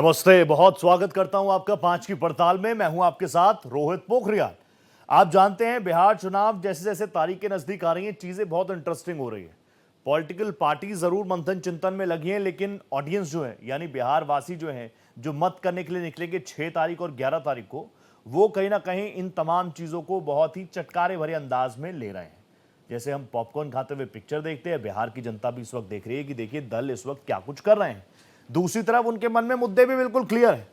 नमस्ते, बहुत स्वागत करता हूं आपका 5 की पड़ताल में। मैं हूं आपके साथ रोहित पोखरियाल। आप जानते हैं बिहार चुनाव जैसे जैसे तारीखें नजदीक आ रही हैं, चीजें बहुत इंटरेस्टिंग हो रही है। पॉलिटिकल पार्टी जरूर मंथन चिंतन में लगी हैं, लेकिन ऑडियंस जो है यानी बिहार वासी जो है, जो मत करने के लिए निकलेंगे 6 तारीख और 11 तारीख को, वो कहीं ना कहीं इन तमाम चीजों को बहुत ही चटकारे भरे अंदाज में ले रहे हैं। जैसे हम पॉपकॉर्न खाते हुए पिक्चर देखते हैं, बिहार की जनता भी इस वक्त देख रही है कि देखिए दल इस वक्त क्या कुछ कर रहे हैं। दूसरी तरफ उनके मन में मुद्दे भी बिल्कुल क्लियर है।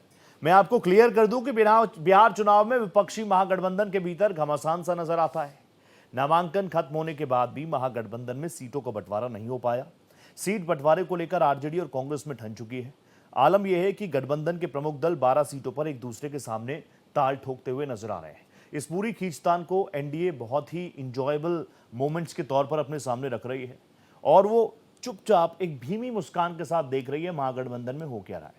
मैं आपको क्लियर कर दूं कि बिहार चुनाव में विपक्षी महागठबंधन के भीतर घमासान सा नजर आता है। नामांकन खत्म होने के बाद भी महागठबंधन में सीटों का बंटवारा नहीं हो पाया। सीट बंटवारे को लेकर आरजेडी और कांग्रेस में ठन चुकी है। आलम यह है कि गठबंधन के प्रमुख दल 12 सीटों पर एक दूसरे के सामने ताल ठोकते हुए नजर आ रहे हैं। इस पूरी खींचतान को एनडीए बहुत ही इंजॉयबल मोमेंट्स के तौर पर अपने सामने रख रही है और वो चुपचाप एक भीमी मुस्कान के साथ देख रही है महागठबंधन में हो क्या रहा है।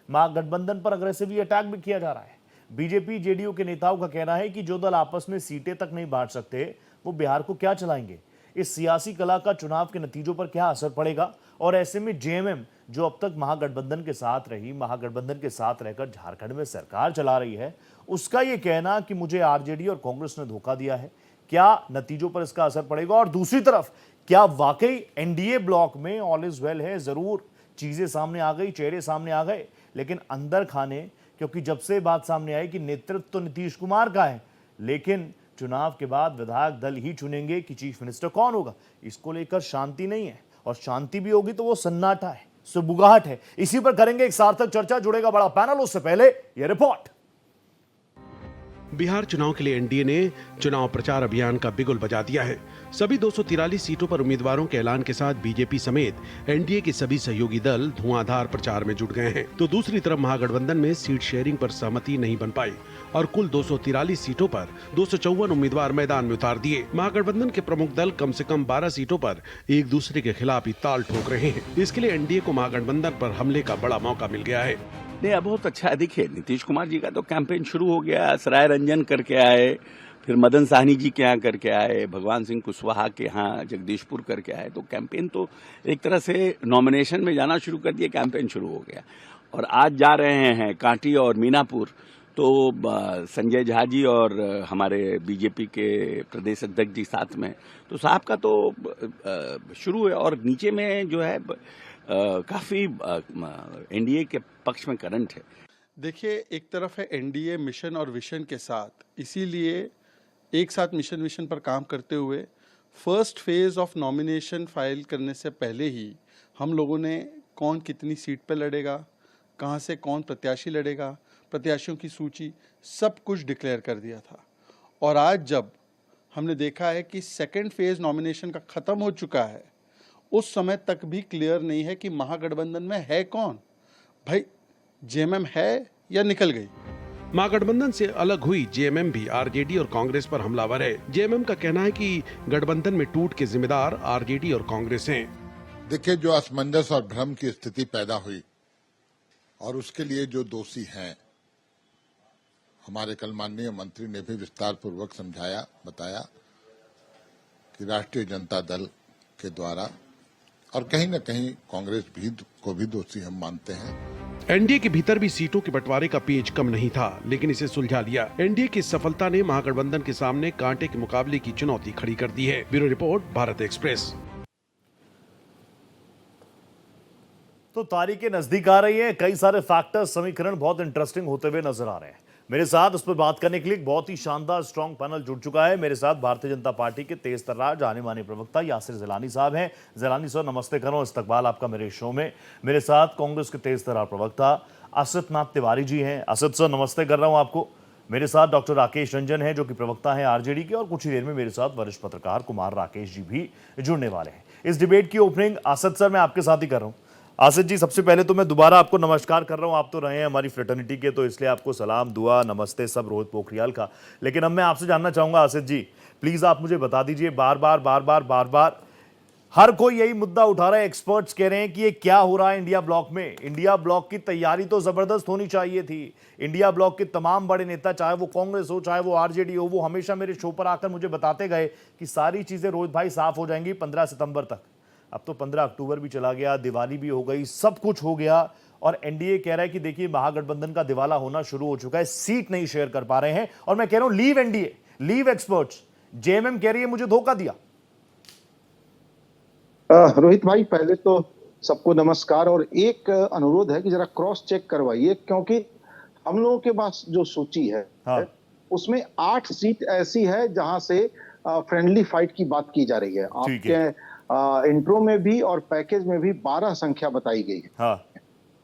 महागठबंधन पर अग्रेसिवली अटैक भी किया जा रहा है। बीजेपी जेडीयू के नेताओं का कहना है कि जो दल आपस में सीटें तक नहीं बांट सकते वो बिहार को क्या चलाएंगे। इस सियासी कला का चुनाव के नतीजों पर क्या असर पड़ेगा, और ऐसे में जेएमएम जो अब तक महागठबंधन के साथ रही, महागठबंधन के साथ रहकर झारखंड में सरकार चला रही है, उसका यह कहना कि मुझे आरजेडी और कांग्रेस ने धोखा दिया है, क्या नतीजों पर इसका असर पड़ेगा। और दूसरी तरफ क्या वाकई एनडीए ब्लॉक में ऑल इज वेल है। जरूर चीजें सामने आ गई, चेहरे सामने आ गए, लेकिन अंदर खाने, क्योंकि जब से बात सामने आई कि नेतृत्व तो नीतीश कुमार का है, लेकिन चुनाव के बाद विधायक दल ही चुनेंगे कि चीफ मिनिस्टर कौन होगा, इसको लेकर शांति नहीं है। और शांति भी होगी तो वो सन्नाटा है, सुबुगाहट है। इसी पर करेंगे एक सार्थक चर्चा। जुड़ेगा बड़ा पैनल, उससे पहले ये रिपोर्ट। बिहार चुनाव के लिए एनडीए ने चुनाव प्रचार अभियान का बिगुल बजा दिया है। सभी 243 सीटों पर उम्मीदवारों के ऐलान के साथ बीजेपी समेत एनडीए के सभी सहयोगी दल धुआंधार प्रचार में जुट गए हैं। तो दूसरी तरफ महागठबंधन में सीट शेयरिंग पर सहमति नहीं बन पाई और कुल 243 सीटों पर 254 उम्मीदवार मैदान में उतार दिए। महागठबंधन के प्रमुख दल कम से कम 12 सीटों पर एक दूसरे के खिलाफ ही ताल ठोक रहे हैं। इसके लिए एनडीए को महागठबंधन पर हमले का बड़ा मौका मिल गया है। नहीं, अब बहुत अच्छा है। देखिए, नीतीश कुमार जी का तो कैंपेन शुरू हो गया। सराय रंजन करके आए, फिर मदन साहनी जी के यहाँ करके आए, भगवान सिंह कुशवाहा के यहाँ जगदीशपुर करके आए। तो कैंपेन तो एक तरह से नॉमिनेशन में जाना शुरू कर दिया, कैंपेन शुरू हो गया। और आज जा रहे हैं कांटी और मीनापुर। तो संजय झा जी और हमारे बीजेपी के प्रदेश अध्यक्ष जी साथ में, तो साहब का तो शुरू है। और नीचे में जो है काफी एनडीए के पक्ष में करंट है। देखिए, एक तरफ है एनडीए मिशन और विशन के साथ, इसीलिए एक साथ मिशन विशन पर काम करते हुए first phase of nomination file करने से पहले ही हम लोगों ने कौन कितनी सीट पर लड़ेगा, कहां से कौन प्रत्याशी लड़ेगा, प्रत्याशियों की सूची, सब कुछ डिक्लेयर कर दिया था। और आज जब हमने देखा है कि सेकेंड फेज नॉमिनेशन का खत्म हो चुका है, उस समय तक भी क्लियर नहीं है कि महागठबंधन में है कौन। भाई, जेएमएम है या निकल गई। महागठबंधन से अलग हुई जेएमएम भी आरजेडी और कांग्रेस पर हमलावर है। जेएमएम का कहना है कि गठबंधन में टूट के जिम्मेदार आरजेडी और कांग्रेस हैं। देखिए, जो असमंजस और भ्रम की स्थिति पैदा हुई और उसके लिए जो दोषी हैं, हमारे कल माननीय मंत्री ने भी विस्तार पूर्वक समझाया, बताया कि राष्ट्रीय जनता दल के द्वारा और कहीं न कहीं कांग्रेस भी को भी दोषी हम मानते हैं। एनडीए के भीतर भी सीटों के बंटवारे का पेच कम नहीं था, लेकिन इसे सुलझा लिया। एनडीए की सफलता ने महागठबंधन के सामने कांटे के मुकाबले की चुनौती खड़ी कर दी है। Bureau report, Bharat express. तो तारीखें नजदीक आ रही हैं, कई सारे फैक्टर्स, समीकरण बहुत इंटरेस्टिंग होते हुए नजर आ रहे हैं। मेरे साथ उस पर बात करने के लिए बहुत ही शानदार स्ट्रॉन्ग पैनल जुड़ चुका है। मेरे साथ भारतीय जनता पार्टी के तेज तर्रार जाने माने प्रवक्ता यासिर जिलानी साहब हैं। जिलानी सर, नमस्ते करो, इस्तकबाल आपका मेरे शो में। मेरे साथ कांग्रेस के तेज तर्रार प्रवक्ता असद नाथ तिवारी जी हैं। असद सर, नमस्ते कर रहा हूं आपको। मेरे साथ डॉक्टर राकेश रंजन हैं, जो कि प्रवक्ता हैं आरजेडी के, और कुछ ही देर में मेरे साथ वरिष्ठ पत्रकार कुमार राकेश जी भी जुड़ने वाले हैं। इस डिबेट की ओपनिंग असद सर मैं आपके साथ ही कर रहा हूं। आसिफ जी, सबसे पहले तो मैं दोबारा आपको नमस्कार कर रहा हूं। आप तो रहे हैं हमारी फ्रेटर्निटी के, तो इसलिए आपको सलाम, दुआ, नमस्ते सब रोहित पोखरियाल का। लेकिन अब मैं आपसे जानना चाहूंगा आसिफ जी, प्लीज आप मुझे बता दीजिए, बार बार हर कोई यही मुद्दा उठा रहा है, एक्सपर्ट्स कह रहे हैं कि ये क्या हो रहा है इंडिया ब्लॉक में। इंडिया ब्लॉक की तैयारी तो जबरदस्त होनी चाहिए थी। इंडिया ब्लॉक के तमाम बड़े नेता, चाहे वो कांग्रेस हो चाहे वो आरजेडी हो, वो हमेशा मेरे शो पर आकर मुझे बताते गए कि सारी चीजें रोहित भाई साफ हो जाएंगी 15 सितंबर तक। अब तो 15 अक्टूबर भी चला गया, दिवाली भी हो गई, सब कुछ हो गया, और एनडीए कह रहा है कि देखिए महागठबंधन का दिवाला होना शुरू हो चुका है, सीट नहीं शेयर कर पा रहे हैं। और मैं कह रहा हूं leave NDA, leave experts. JMM कह रही है मुझे धोखा दिया। रोहित भाई, पहले तो सबको नमस्कार और एक अनुरोध है कि जरा क्रॉस चेक करवाइए, क्योंकि हम लोगों के पास जो सूची है हाँ। उसमें 8 सीट ऐसी है जहां से फ्रेंडली फाइट की बात की जा रही है। आपके इंट्रो में भी और पैकेज में भी 12 संख्या बताई गई है। हाँ।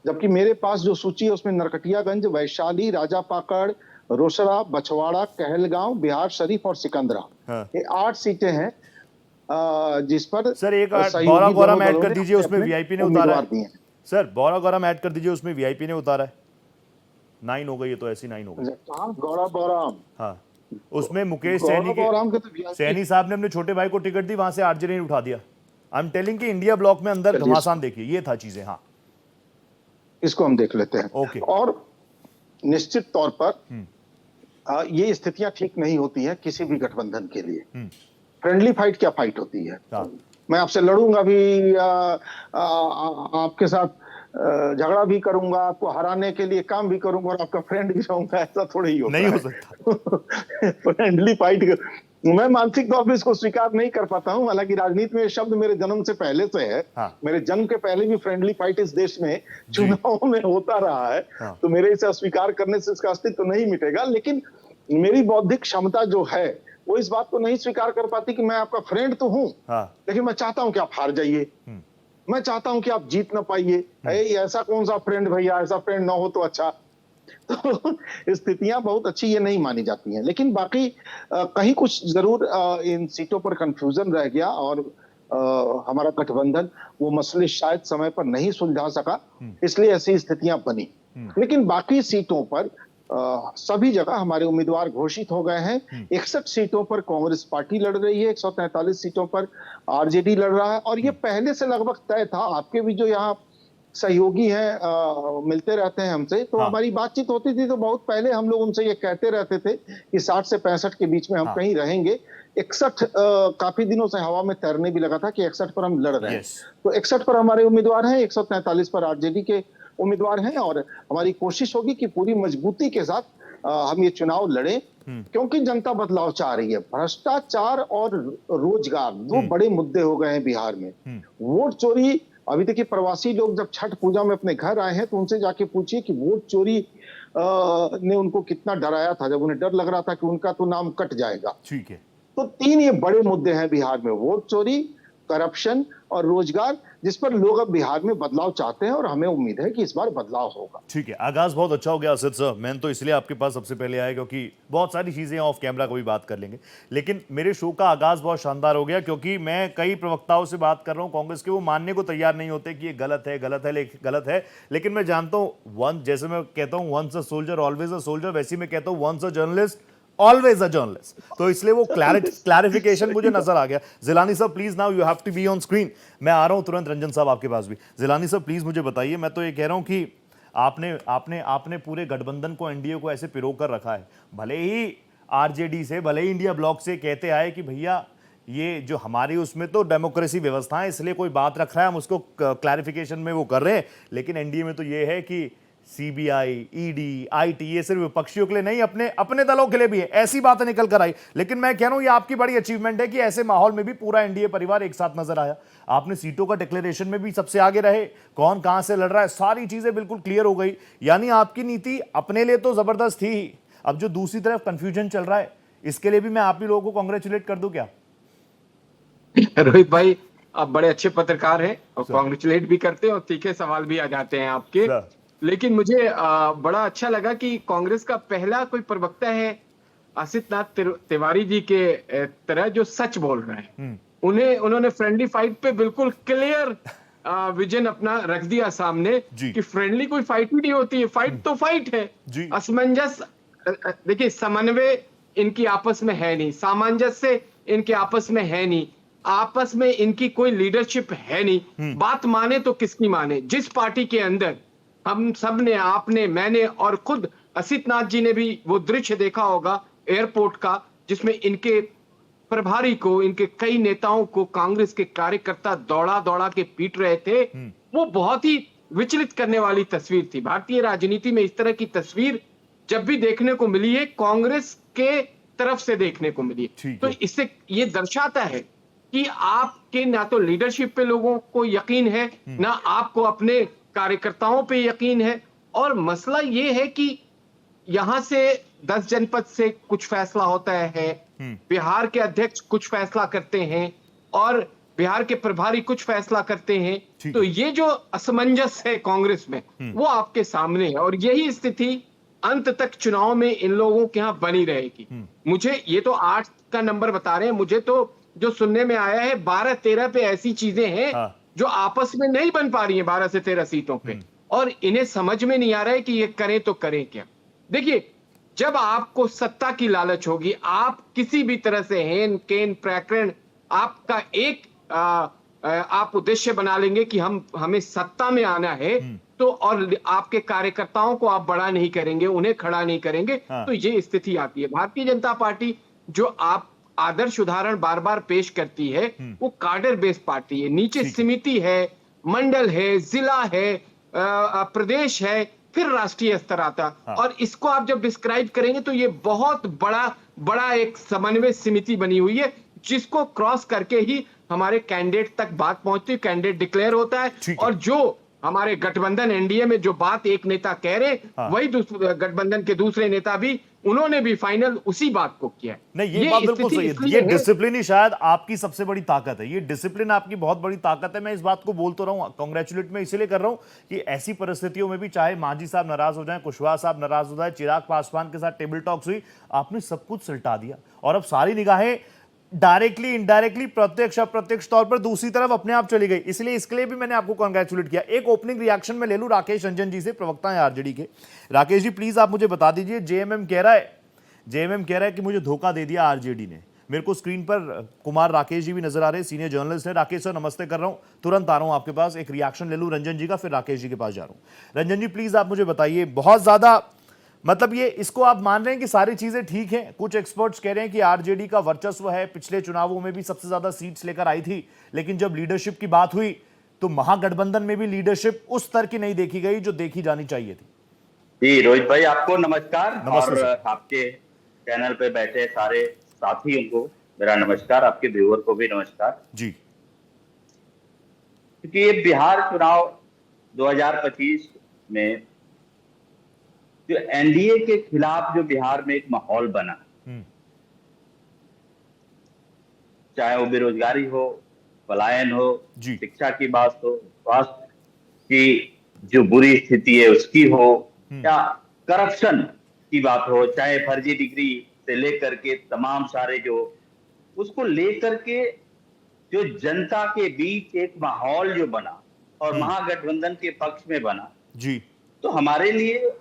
जबकि मेरे पास जो सूची है उसमें नरकटियागंज, वैशाली, राजापाकड़, रोसड़ा, बछवाड़ा, कहलगांव, बिहार शरीफ और सिकंदरा, हाँ। ये 8 सीटें हैं जिस पर सर एक सहयोगी बौरा गौरम दोनों ऐड दलों कर ने दीजिए, उसमें अपने वीआईपी ने उतारा उम्मीदवार दिए है। हैं। सर बौरा गौरम ऐड कर दीजिए, उसमें वीआईपी ने उतारा है। 9 हो गई है तो ऐसी 9 हो गई। गौरव बौराम, हाँ, उसमें मुकेश गौरव सैनी बौराम के के तो VIP सैनी साहब ने अपने छोटे भाई को टिकट दी, वहां से आरजेडी ने उठा दिया। आई एम टेलिंग कि इंडिया ब्लॉक में अंदर चलिए, घमासान देखिए, ये था चीजें। हाँ, इसको हम देख लेते हैं। ओके। और निश्चित तौर पर ये स्थितियां ठीक नहीं होती हैं किसी भी गठबंधन के लिए। फ्रेंडली फाइट क्या फाइट होती है? हाँ। मैं आपसे लड़ूंगा भी, आपके साथ झगड़ा भी करूंगा, आपको हराने के लिए काम भी करूंगा और आपका फ्रेंड भी रहूंगा, ऐसा थोड़ा ही होता नहीं हो है। सकता। फ्रेंडली फाइट मैं मानसिक तौर पे इसको स्वीकार नहीं कर पाता हूं। हालांकि राजनीति में ये शब्द मेरे जन्म से पहले से है। हाँ। मेरे जन्म के पहले भी फ्रेंडली फाइट इस देश में चुनावों में होता रहा है। हाँ। तो मेरे इसे अस्वीकार करने से इसका अस्तित्व नहीं मिटेगा। लेकिन मेरी बौद्धिक क्षमता जो है वो इस बात को नहीं स्वीकार कर पाती कि मैं आपका फ्रेंड तो हूं, हाँ। लेकिन मैं चाहता हूं कि आप हार जाइए, मैं चाहता हूं कि आप जीत ना पाइए। ऐसा कौन सा फ्रेंड भैया, ऐसा फ्रेंड ना हो तो अच्छा। तो स्थितियां बहुत अच्छी ये नहीं मानी जाती हैं। लेकिन बाकी कहीं कुछ जरूर इन सीटों पर कंफ्यूजन रह गया और हमारा गठबंधन वो मसले शायद समय पर नहीं सुलझा सका, इसलिए ऐसी स्थितियां बनी। लेकिन बाकी सीटों पर सभी जगह हमारे उम्मीदवार घोषित हो गए हैं। 61 सीटों पर कांग्रेस पार्टी लड़ रही है, 143 सीटों पर आरजेडी लड़ रहा है। और ये पहले से लगभग तय था। आपके भी जो यहाँ सहयोगी हैं मिलते रहते हैं हमसे, तो हाँ। हमारी बातचीत होती थी तो बहुत पहले हम लोग उनसे ये कहते रहते थे कि 60 से 65 के बीच में हम कहीं रहेंगे। 61 काफी दिनों से हवा में तैरने भी लगा था कि 61 पर हम लड़ रहे हैं। तो 61 पर हमारे उम्मीदवार हैं, 143 पर आरजेडी के उम्मीदवार हैं। और हमारी कोशिश होगी कि पूरी मजबूती के साथ हम ये चुनाव लड़ें, क्योंकि जनता बदलाव चाह रही है। भ्रष्टाचार और रोजगार 2 बड़े मुद्दे हो गए हैं बिहार में। वोट चोरी, अभी देखिए प्रवासी लोग जब छठ पूजा में अपने घर आए हैं तो उनसे जाके पूछिए कि वोट चोरी ने उनको कितना डराया था, जब उन्हें डर लग रहा था कि उनका तो नाम कट जाएगा। ठीक है। तो 3 ये बड़े मुद्दे हैं बिहार में, वोट चोरी, करप्शन और रोजगार, जिस पर लोग अब बिहार में बदलाव चाहते हैं और हमें उम्मीद है कि इस बार बदलाव होगा। ठीक है, आगाज बहुत अच्छा हो गया असित सर। मैं तो इसलिए आपके पास सबसे पहले आया क्योंकि बहुत सारी चीजें ऑफ कैमरा कभी बात कर लेंगे, लेकिन मेरे शो का आगाज बहुत शानदार हो गया क्योंकि मैं कई प्रवक्ताओं से बात कर रहा हूं कांग्रेस के, वो मानने को तैयार नहीं होते कि ये गलत है, गलत है। लेकिन मैं जानता हूं, जैसे मैं कहता हूं once a soldier always a soldier, वैसे मैं कहता हूं once a journalist always a journalist. तो इसलिए वो क्लैरिफिकेशन मुझे नजर आ गया। Jilani sir please, now you have to be on screen. मैं आ रहा हूं तुरंत रंजन साहब आपके पास भी। जिलानी सर प्लीज मुझे बताइए, मैं तो ये कह रहा हूं कि आपने पूरे गठबंधन को, एनडीए को ऐसे पिरो कर रखा है। भले ही आरजेडी से, भले ही इंडिया ब्लॉक से कहते आए कि भैया ये जो हमारी उसमें तो डेमोक्रेसी व्यवस्था है, इसलिए कोई बात रख रहा है हम उसको क्लैरिफिकेशन में वो कर रहे हैं। लेकिन एनडीए में तो ये है कि सीबीआई, ईडी, आईटी, ये सिर्फ विपक्षियों के लिए नहीं, अपने दलों के लिए भी है। ऐसी बातें निकल कर आई। लेकिन मैं कह रहा हूं ये आपकी बड़ी अचीवमेंट है कि ऐसे माहौल में भी पूरा एनडीए परिवार एक साथ नजर आया। आपने सीटों का डिक्लेरेशन में भी सबसे आगे रहे, कौन कहां से लड़ रहा है, सारी चीजें बिल्कुल क्लियर हो गई। यानी आपकी नीति अपने लिए तो जबरदस्त थी ही। अब जो दूसरी तरफ कंफ्यूजन चल रहा है, इसके लिए भी मैं आप ही लोगों को कांग्रेचुलेट कर दूं क्या? रोहित भाई, आप बड़े अच्छे पत्रकार हैं और कांग्रेचुलेट भी करते हैं और तीखे सवाल भी आ जाते हैं आपके। लेकिन मुझे बड़ा अच्छा लगा कि कांग्रेस का पहला कोई प्रवक्ता है असित नाथ तिवारी जी के तरह जो सच बोल रहे हैं। उन्होंने फ्रेंडली फाइट पे बिल्कुल क्लियर विजन अपना रख दिया सामने कि फ्रेंडली कोई फाइट ही नहीं होती है, फाइट तो फाइट है। असमंजस, देखिए समन्वय इनकी आपस में है नहीं, सामंजस्य इनके आपस में है नहीं, आपस में इनकी कोई लीडरशिप है नहीं। बात माने तो किसकी माने? जिस पार्टी के अंदर हम सब ने, आपने, मैंने और खुद असित नाथ जी ने भी वो दृश्य देखा होगा एयरपोर्ट का, जिसमें इनके प्रभारी को, इनके कई नेताओं को कांग्रेस के कार्यकर्ता दौड़ा दौड़ा के पीट रहे थे। वो बहुत ही विचलित करने वाली तस्वीर थी। भारतीय राजनीति में इस तरह की तस्वीर जब भी देखने को मिली है, कांग्रेस के तरफ से देखने को मिली है। तो इससे ये दर्शाता है कि आपके ना तो लीडरशिप पे लोगों को यकीन है, ना आपको अपने कार्यकर्ताओं पे यकीन है। और मसला ये है कि यहां से 10 जनपद से कुछ फैसला होता है, बिहार के अध्यक्ष कुछ फैसला करते हैं और बिहार के प्रभारी कुछ फैसला करते हैं। तो ये जो असमंजस है कांग्रेस में, वो आपके सामने है और यही स्थिति अंत तक चुनाव में इन लोगों के यहाँ बनी रहेगी। मुझे ये तो 8 का नंबर बता रहे हैं, मुझे तो जो सुनने में आया है 12-13 पे ऐसी चीजें हैं जो आपस में नहीं बन पा रही हैं 12 से 13 सीटों पे, और इन्हें समझ में नहीं आ रहा है कि ये करें तो करें क्या। देखिए, जब आपको सत्ता की लालच होगी, आप किसी भी तरह से हेन केन प्रकरण आपका एक आप उद्देश्य बना लेंगे कि हमें सत्ता में आना है, तो और आपके कार्यकर्ताओं को आप बड़ा नहीं करेंगे, उन्हें खड़ा नहीं करेंगे, तो ये स्थिति आती है। भारतीय जनता पार्टी जो आप आदर्श उदाहरण बार बार पेश करती है, वो कार्डर बेस्ड पार्टी है। नीचे समिति है, मंडल है, जिला है, प्रदेश है, फिर राष्ट्रीय स्तर आता। और इसको आप जब डिस्क्राइब करेंगे तो ये बहुत बड़ा एक समन्वय समिति बनी हुई है, जिसको क्रॉस करके ही हमारे कैंडिडेट तक बात पहुंचती है, कैंडिडेट डिक्लेयर होता है। और जो हमारे गठबंधन एनडीए में जो बात एक नेता कह रहे, वही गठबंधन के दूसरे नेता भी, उन्होंने भी फाइनल उसी बात को किया। नहीं, ये बात बिल्कुल सही है। ये डिसिप्लिन ही शायद आपकी सबसे बड़ी ताकत है। ये डिसिप्लिन आपकी बहुत बड़ी ताकत है। मैं इस बात को बोल तो रहा हूं, कांग्रेचुलेट मैं इसलिए कर रहा हूं कि ऐसी परिस्थितियों में भी, चाहे मांझी साहब नाराज हो जाए, कुशवाहा साहब नाराज हो जाए, चिराग पासवान के साथ टेबल टॉक्स हुई, आपने सब कुछ सल्टा दिया और अब सारी निगाहें डायरेक्टली इनडायरेक्टली, प्रत्यक्ष अप्रत्यक्ष तौर पर दूसरी तरफ अपने आप चली गई। इसलिए इसके लिए भी मैंने आपको कांग्रेचुलेट किया। एक ओपनिंग रिएक्शन में ले लूं राकेश रंजन जी से, प्रवक्ता हैं आरजेडी के। राकेश जी, प्लीज आप मुझे बता दीजिए, जेएमएम कह रहा है कि मुझे धोखा दे दिया आरजेडी ने। मेरे को स्क्रीन पर कुमार राकेश जी भी नजर आ रहे हैं, सीनियर जर्नलिस्ट है। राकेश सर, नमस्ते कर रहा हूं, तुरंत आ रहा हूं आपके पास। एक रिएक्शन ले लूं रंजन जी का, फिर राकेश जी के पास जा रहा हूं। रंजन जी प्लीज आप मुझे बताइए, बहुत ज्यादा मतलब ये इसको आप मान रहे हैं कि सारी चीजें ठीक हैं? कुछ एक्सपर्ट्स कह रहे हैं कि आरजेडी का वर्चस्व है, पिछले चुनावों में भी सबसे ज्यादा सीट्स लेकर आई थी, लेकिन जब लीडरशिप की बात हुई तो महागठबंधन में भी लीडरशिप उस स्तर की नहीं देखी गई जो देखी जानी चाहिए थी। जी रोहित भाई, आपको नमस्कार। नमस्ते और आपके चैनल पे बैठे सारे साथियों को मेरा नमस्कार, आपके व्यूअर को भी नमस्कार जी। क्योंकि ये बिहार चुनाव 2025 में जो एनडीए के खिलाफ जो बिहार में एक माहौल बना, चाहे वो बेरोजगारी हो, पलायन हो, शिक्षा की बात हो, स्वास्थ्य की जो बुरी स्थिति है उसकी हो, या करप्शन की बात हो, चाहे फर्जी डिग्री से लेकर के तमाम सारे जो उसको लेकर के जो जनता के बीच एक माहौल जो बना और महागठबंधन के पक्ष में बना जी, तो हमारे लिए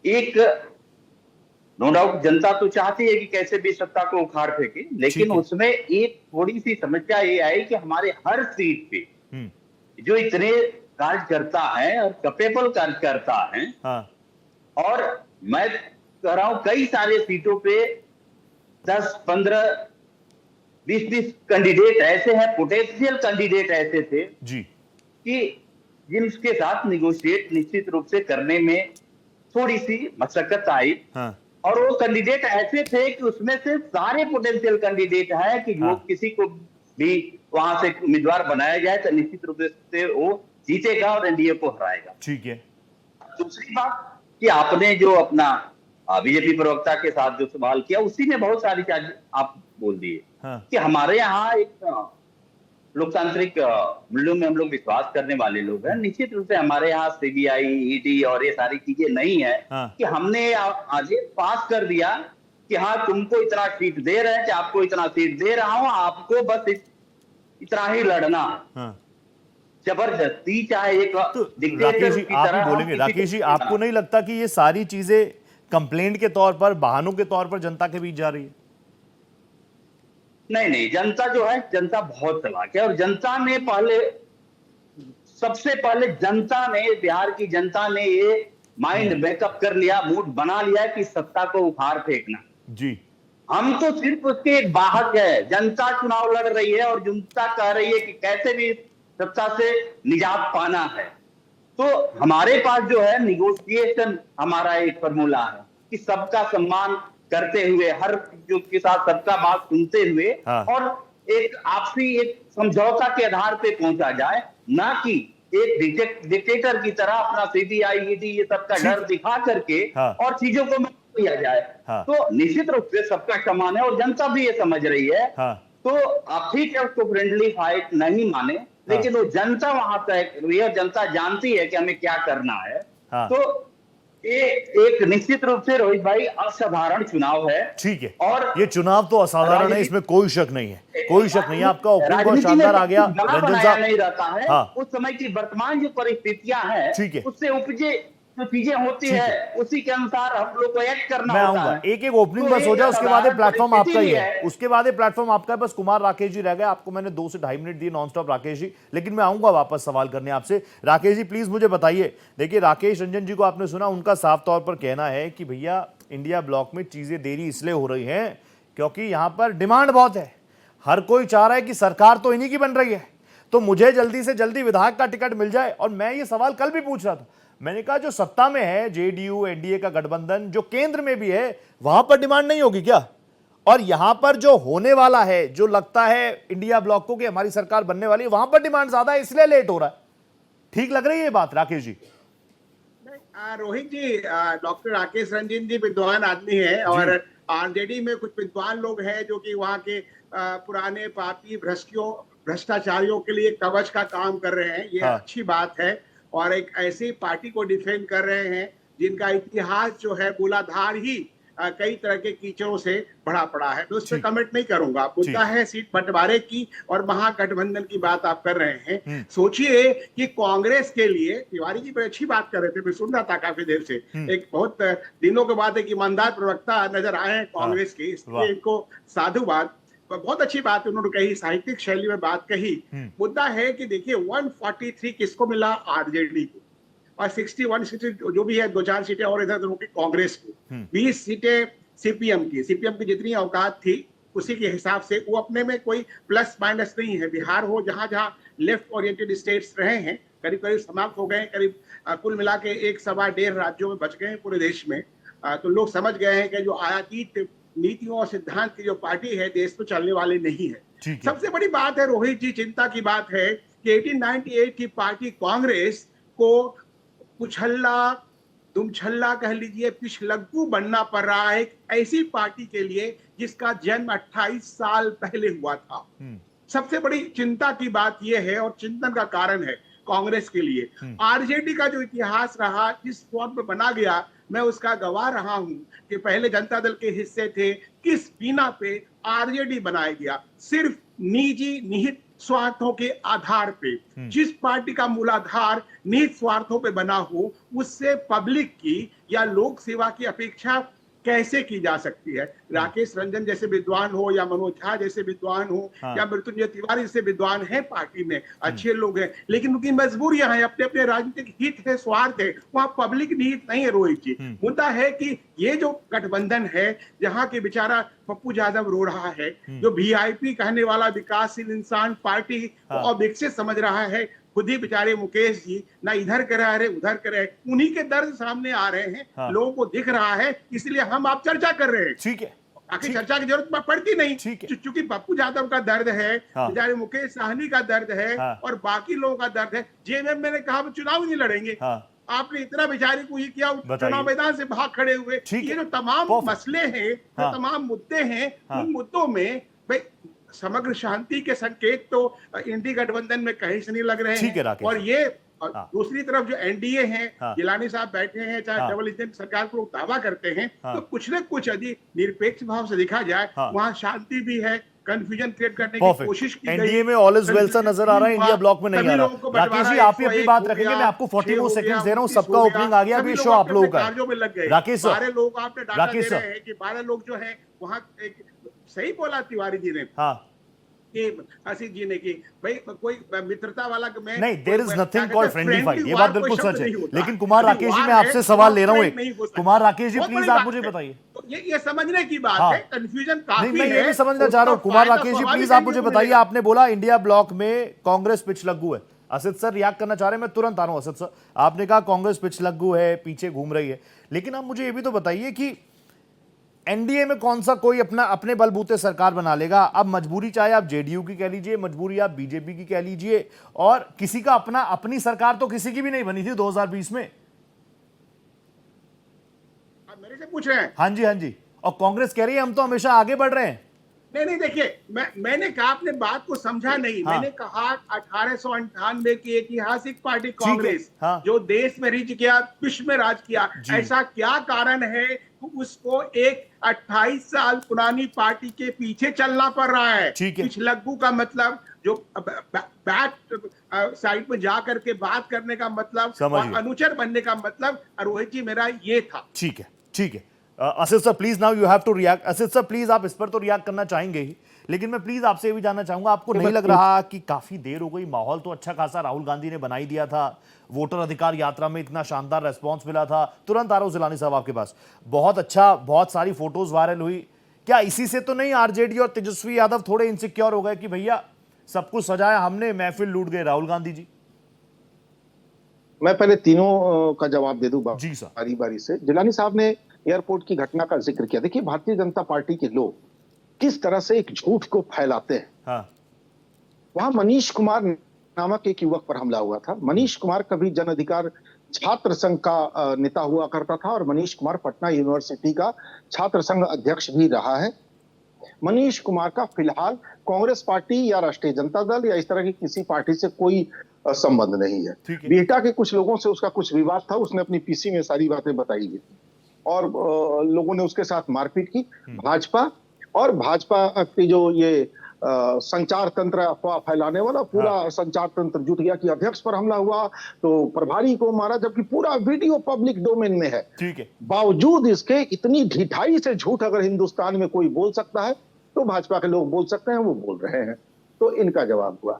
एक नो डाउट जनता तो चाहती है कि कैसे भी सत्ता को उखाड़ फेंके, लेकिन उसमें एक थोड़ी सी समस्या ये आई कि हमारे हर सीट पे जो इतने कार्यकर्ता हैं और कैपेबल कार्यकर्ता हैं, और मैं कह रहा हूं कई सारे सीटों पे 10, 15, 20 कैंडिडेट ऐसे हैं, पोटेंशियल कैंडिडेट ऐसे थे जी कि जिनके साथ निगोशिएट निश्चित रूप से करने में थोड़ी सी मशक्कत आई। और वो कैंडिडेट ऐसे थे कि उसमें से सारे पोटेंशियल कैंडिडेट हैं कि जो किसी को भी वहां से उम्मीदवार बनाया जाए तो निश्चित रूप से वो जीतेगा और एनडीए को हराएगा। ठीक है। दूसरी बात कि आपने जो अपना बीजेपी प्रवक्ता के साथ जो सवाल किया, उसी में बहुत सारी चीजें आप बोल दिए कि हमारे यहाँ एक लोकतांत्रिक मूल्यों में हम लोग विश्वास करने वाले लोग हैं। निश्चित रूप से हमारे यहाँ सीबीआई, ईडी और ये सारी चीजें नहीं है कि हमने आज पास कर दिया कि हाँ तुमको इतना सीट दे रहे हैं कि आपको इतना सीट दे रहा हूं, आपको बस इतना ही लड़ना, जबरदस्ती, चाहे एक राकेश जी आप ही बोलेंगे। राकेश जी, आपको नहीं लगता कि ये सारी चीजें कंप्लेंट के तौर पर, बहानों के तौर पर जनता के बीच जा रही है? नहीं, जनता जो है, जनता बहुत चालाक है और जनता ने सबसे पहले जनता ने, बिहार की जनता ने ये माइंड मेकअप कर लिया, मूड बना लिया कि सत्ता को उखाड़ फेंकना जी। हम तो सिर्फ उसके एक वाहक है। जनता चुनाव लड़ रही है और जनता कह रही है कि कैसे भी सत्ता से निजात पाना है। तो हमारे पास जो है निगोशिएशन हमारा एक फॉर्मूला है कि सबका सम्मान करते हुए, हर जो के साथ सबका बात सुनते हुए और एक आपसी एक समझौता के आधार पे पहुंचा जाए, ना कि एक डिक्टेटर की तरह अपना सीबीआई ईडी ये सबका डर दिखा करके और चीजों को किया जाए। तो निश्चित रूप से सबका सम्मान है और जनता भी ये समझ रही है। तो आप ठीक है उसको फ्रेंडली फाइट नहीं माने, लेकिन वो जनता वहां तक, यह जनता जानती है कि हमें क्या करना है। तो एक निश्चित रूप से रोहित भाई असाधारण चुनाव है। ठीक है, और ये चुनाव तो असाधारण है, इसमें कोई शक नहीं है, कोई शक नहीं है। आपका ओपनिंग बहुत शानदार आ गया रंजन साहब। नहीं रहता है उस समय की वर्तमान जो परिस्थितियां हैं उससे उपजे जो चीजें होती है उसी के अनुसार हम लोग को एक्ट करना मैं होता आऊंगा, है। एक एक ओपनिंग बस हो जाए, उसके बाद प्लेटफॉर्म आपका ही है, उसके बाद प्लेटफॉर्म आपका है। बस कुमार राकेश जी रह गए, आपको मैंने 2 से 2.5 मिनट दिए नॉन स्टॉप राकेश जी, लेकिन मैं आऊंगा वापस सवाल करने आपसे। राकेश जी प्लीज मुझे बताइए, देखिए राकेश रंजन जी को आपने सुना, उनका साफ तौर पर कहना है कि भैया इंडिया ब्लॉक में चीजें देरी इसलिए हो रही हैं क्योंकि यहां पर डिमांड बहुत है, हर कोई चाह रहा है कि सरकार तो इन्हीं की बन रही है, तो मुझे जल्दी से जल्दी विधायक का टिकट मिल जाए। और मैं ये सवाल कल भी पूछ रहा था, मैंने कहा जो सत्ता में है जेडीयू एनडीए का गठबंधन, जो केंद्र में भी है, वहां पर डिमांड नहीं होगी क्या? और यहां पर जो होने वाला है, जो लगता है इंडिया ब्लॉक को कि हमारी सरकार बनने वाली है, वहां पर डिमांड ज्यादा है, इसलिए लेट हो रहा है। ठीक लग रही है ये बात राकेश जी? रोहित जी, डॉक्टर राकेश रंजन जी विद्वान आदमी है और आरजेडी में कुछ विद्वान लोग हैं जो कि वहां के पुराने पापी भ्रष्टाचारियों के लिए कवच का काम कर रहे हैं। ये अच्छी बात है और एक ऐसी पार्टी को डिफेंड कर रहे हैं जिनका इतिहास जो है मूलाधार ही कई तरह के कीचड़ों से भरा पड़ा है। तो उस पर कमेंट नहीं करूंगा। मुद्दा है सीट बंटवारे की और महागठबंधन की बात आप कर रहे हैं। सोचिए कि कांग्रेस के लिए, तिवारी जी बड़ी अच्छी बात कर रहे थे, मैं सुन रहा था काफी देर से, एक बहुत दिनों के बाद एक ईमानदार प्रवक्ता नजर आए हैं कांग्रेस के, इसलिए इनको साधुवाद। बहुत अच्छी बात उन्होंने कही, साहित्यिक शैली में बात कही। मुद्दा है कि देखिए 143 किसको मिला? आरजेडी को, और 61 सीटें जो भी है, 2-4 सीटें और इधर उधर की कांग्रेस को, 20 सीटें सीपीएम की जितनी औकात थी उसी के हिसाब से। वो अपने में कोई प्लस माइनस नहीं है। बिहार हो, जहां जहां लेफ्ट ओरिएंटेड स्टेट्स रहे हैं, करीब करीब समाप्त हो गए, करीब कुल मिला के 1-1.25 राज्यों में बच गए हैं पूरे देश में। तो लोग समझ गए हैं कि जो आयातित नीतियों और सिद्धांत की जो पार्टी है देश में चलने वाली नहीं है। सबसे बड़ी बात है रोहित जी, चिंता की बात है कि 1898 की पार्टी कांग्रेस को कुछल्ला, दुमछल्ला कह लीजिए, पिछलग्गू बनना पड़ रहा है ऐसी पार्टी के लिए जिसका जन्म 28 साल पहले हुआ था। सबसे बड़ी चिंता की बात यह है और चिंतन का कारण है कांग्रेस के लिए। आरजेडी का जो इतिहास रहा, जिस फॉर्म में बना गया, मैं उसका गवाह रहा हूं कि पहले जनता दल के हिस्से थे, किस बिना पे आरजेडी बनाया गया, सिर्फ निजी निहित स्वार्थों के आधार पे। जिस पार्टी का मूलाधार निहित स्वार्थों पे बना हो, उससे पब्लिक की या लोक सेवा की अपेक्षा कैसे की जा सकती है? राकेश रंजन जैसे विद्वान हो या मनोज झा जैसे विद्वान हो या मृत्युंजय तिवारी जैसे विद्वान है पार्टी में, अच्छे लोग हैं, लेकिन उनकी मजबूरियां हैं, अपने अपने राजनीतिक हित है, स्वार्थ है, वहां पब्लिक नीत नहीं है। रोहित जी, मुद्दा है कि ये जो गठबंधन है, जहां के बेचारा पप्पू यादव रो रहा है, जो वीआईपी कहने वाला विकासशील इंसान पार्टी को अविकसित समझ रहा है, खुद ही बेचारे मुकेश जी ना इधर करा रहे उधर कर रहे, उन्हीं के दर्द सामने आ रहे हैं, लोगों को दिख रहा है, इसलिए हम आप चर्चा कर रहे हैं। ठीक है, बाकी चर्चा की जरूरत पड़ती नहीं, क्योंकि पप्पू यादव का दर्द है, बेचारे मुकेश साहनी का दर्द है और बाकी लोगों का दर्द है। जेएमएम मैंने कहा चुनाव नहीं लड़ेंगे, आपने इतना बेचारे को ये किया, चुनाव मैदान से भाग खड़े हुए। ये जो तमाम मसले हैं, जो तमाम मुद्दे हैं, उन मुद्दों में भाई समग्र शांति के संकेत तो इंडी गठबंधन में कहीं से नहीं लग रहे हैं। और ये दूसरी तरफ जो एनडीए हैं, गिलानी साहब बैठे हैं, चाहे डबल इंजन सरकार को दावा करते हैं, तो कुछ न कुछ यदि निरपेक्ष भाव से देखा जाए, वहां शांति भी है, कंफ्यूजन क्रिएट करने की कोशिश की गई। एनडीए में ऑल इज वेल सा नजर आ रहा है, इंडिया ब्लॉक में नहीं आ रहा। राकेश जी आप ही अपनी बात रखेंगे, मैं आपको 44 सेकंड्स दे रहा हूं, सबका ओपनिंग आ गया, अभी शो आप लोगों का है। राकेश सर, सारे लोग आपने डाटा दे रहे हैं कि 12 लोग जो है वहां, सही बोला तिवारी जी ने, आशीष जी ने, कि भाई कोई मित्रता वाला मैं नहीं, there is nothing called friendly fight, ये बात बिल्कुल सच है। लेकिन कुमार राकेश जी, मैं आपसे सवाल ले रहा हूँ, कुमार राकेश जी प्लीज आप मुझे बताइए। ये समझने की बात है, कंफ्यूजन काफी है। मैं ये भी समझना चाह रहा हूँ, कुमार राकेश जी प्लीज आप मुझे बताइए, आपने बोला इंडिया ब्लॉक में कांग्रेस पिछलग्गू है, असद सर रिएक्ट करना चाह रहे हैं, मैं तुरंत आ रहा हूं। असद सर, आपने कहा कांग्रेस पिछलग्गू है, पीछे घूम रही है, लेकिन आप मुझे ये भी तो बताइए कि एनडीए में कौन सा कोई अपने बलबूते सरकार बना लेगा? अब मजबूरी चाहे आप जेडीयू की कह लीजिए, मजबूरी आप बीजेपी की कह लीजिए, और किसी का अपनी सरकार तो किसी की भी नहीं बनी थी 2020 में। आप मेरे से पूछ रहे हैं? हाँ जी, हाँ जी। और कांग्रेस कह रही है हम तो हमेशा आगे बढ़ रहे हैं। नहीं, देखिए, मैंने कहा, आपने बात को समझा नहीं। हाँ। मैंने कहा 1898 की ऐतिहासिक पार्टी कांग्रेस, हाँ। जो देश में रिज किया, विश्व में राज किया, ऐसा क्या कारण है कि उसको एक 28 साल पुरानी पार्टी के पीछे चलना पड़ रहा है? पिछलग्गू का मतलब जो बैक साइड में जा करके बात करने का मतलब और अनुचर बनने का मतलब, रोहित जी, मेरा ये था। ठीक है, ठीक है। Asad sir please, now you have to react. Asad sir please, आप इस पर तो रिएक्ट करना चाहेंगे ही, लेकिन मैं प्लीज आपसे भी जानना चाहूंगा, आपको नहीं लग रहा कि काफी देर हो गई? माहौल तो अच्छा खासा राहुल गांधी ने बनाई दिया था, वोटर अधिकार यात्रा में इतना शानदार रेस्पॉन्स मिला था। तुरंत आ रहा हूं जिलानी साहब आपके पास, बहुत अच्छा, बहुत सारी फोटोज वायरल हुई। क्या इसी से तो नहीं आरजेडी और तेजस्वी यादव थोड़े इनसिक्योर हो गए कि भैया सब कुछ सजाया हमने, महफिल लूट गए राहुल गांधी जी? मैं पहले तीनों का जवाब दे दूं जी सर, बारी बारी से। जिलानी साहब ने एयरपोर्ट की घटना का जिक्र किया। देखिए, भारतीय जनता पार्टी के लोग किस तरह से एक झूठ को फैलाते हैं। हाँ। वहां मनीष कुमार नामक एक युवक पर हमला हुआ था। मनीष कुमार कभी जन अधिकार छात्र संघ का नेता हुआ करता था, और मनीष कुमार पटना यूनिवर्सिटी का छात्र संघ अध्यक्ष भी रहा है। मनीष कुमार का फिलहाल कांग्रेस पार्टी या राष्ट्रीय जनता दल या इस तरह की किसी पार्टी से कोई संबंध नहीं है। बिहटा के कुछ लोगों से उसका कुछ विवाद था, उसने अपनी पीसी में सारी बातें बताई थी और लोगों ने उसके साथ मारपीट की। भाजपा की जो ये संचार तंत्र, अफवाह फैलाने वाला पूरा संचार तंत्र जुट गया कि अध्यक्ष पर हमला हुआ तो प्रभारी को मारा, जबकि पूरा वीडियो पब्लिक डोमेन में है। ठीक है। बावजूद इसके इतनी ढिठाई से झूठ अगर हिंदुस्तान में कोई बोल सकता है तो भाजपा के लोग बोल सकते हैं, वो बोल रहे हैं। तो इनका जवाब हुआ।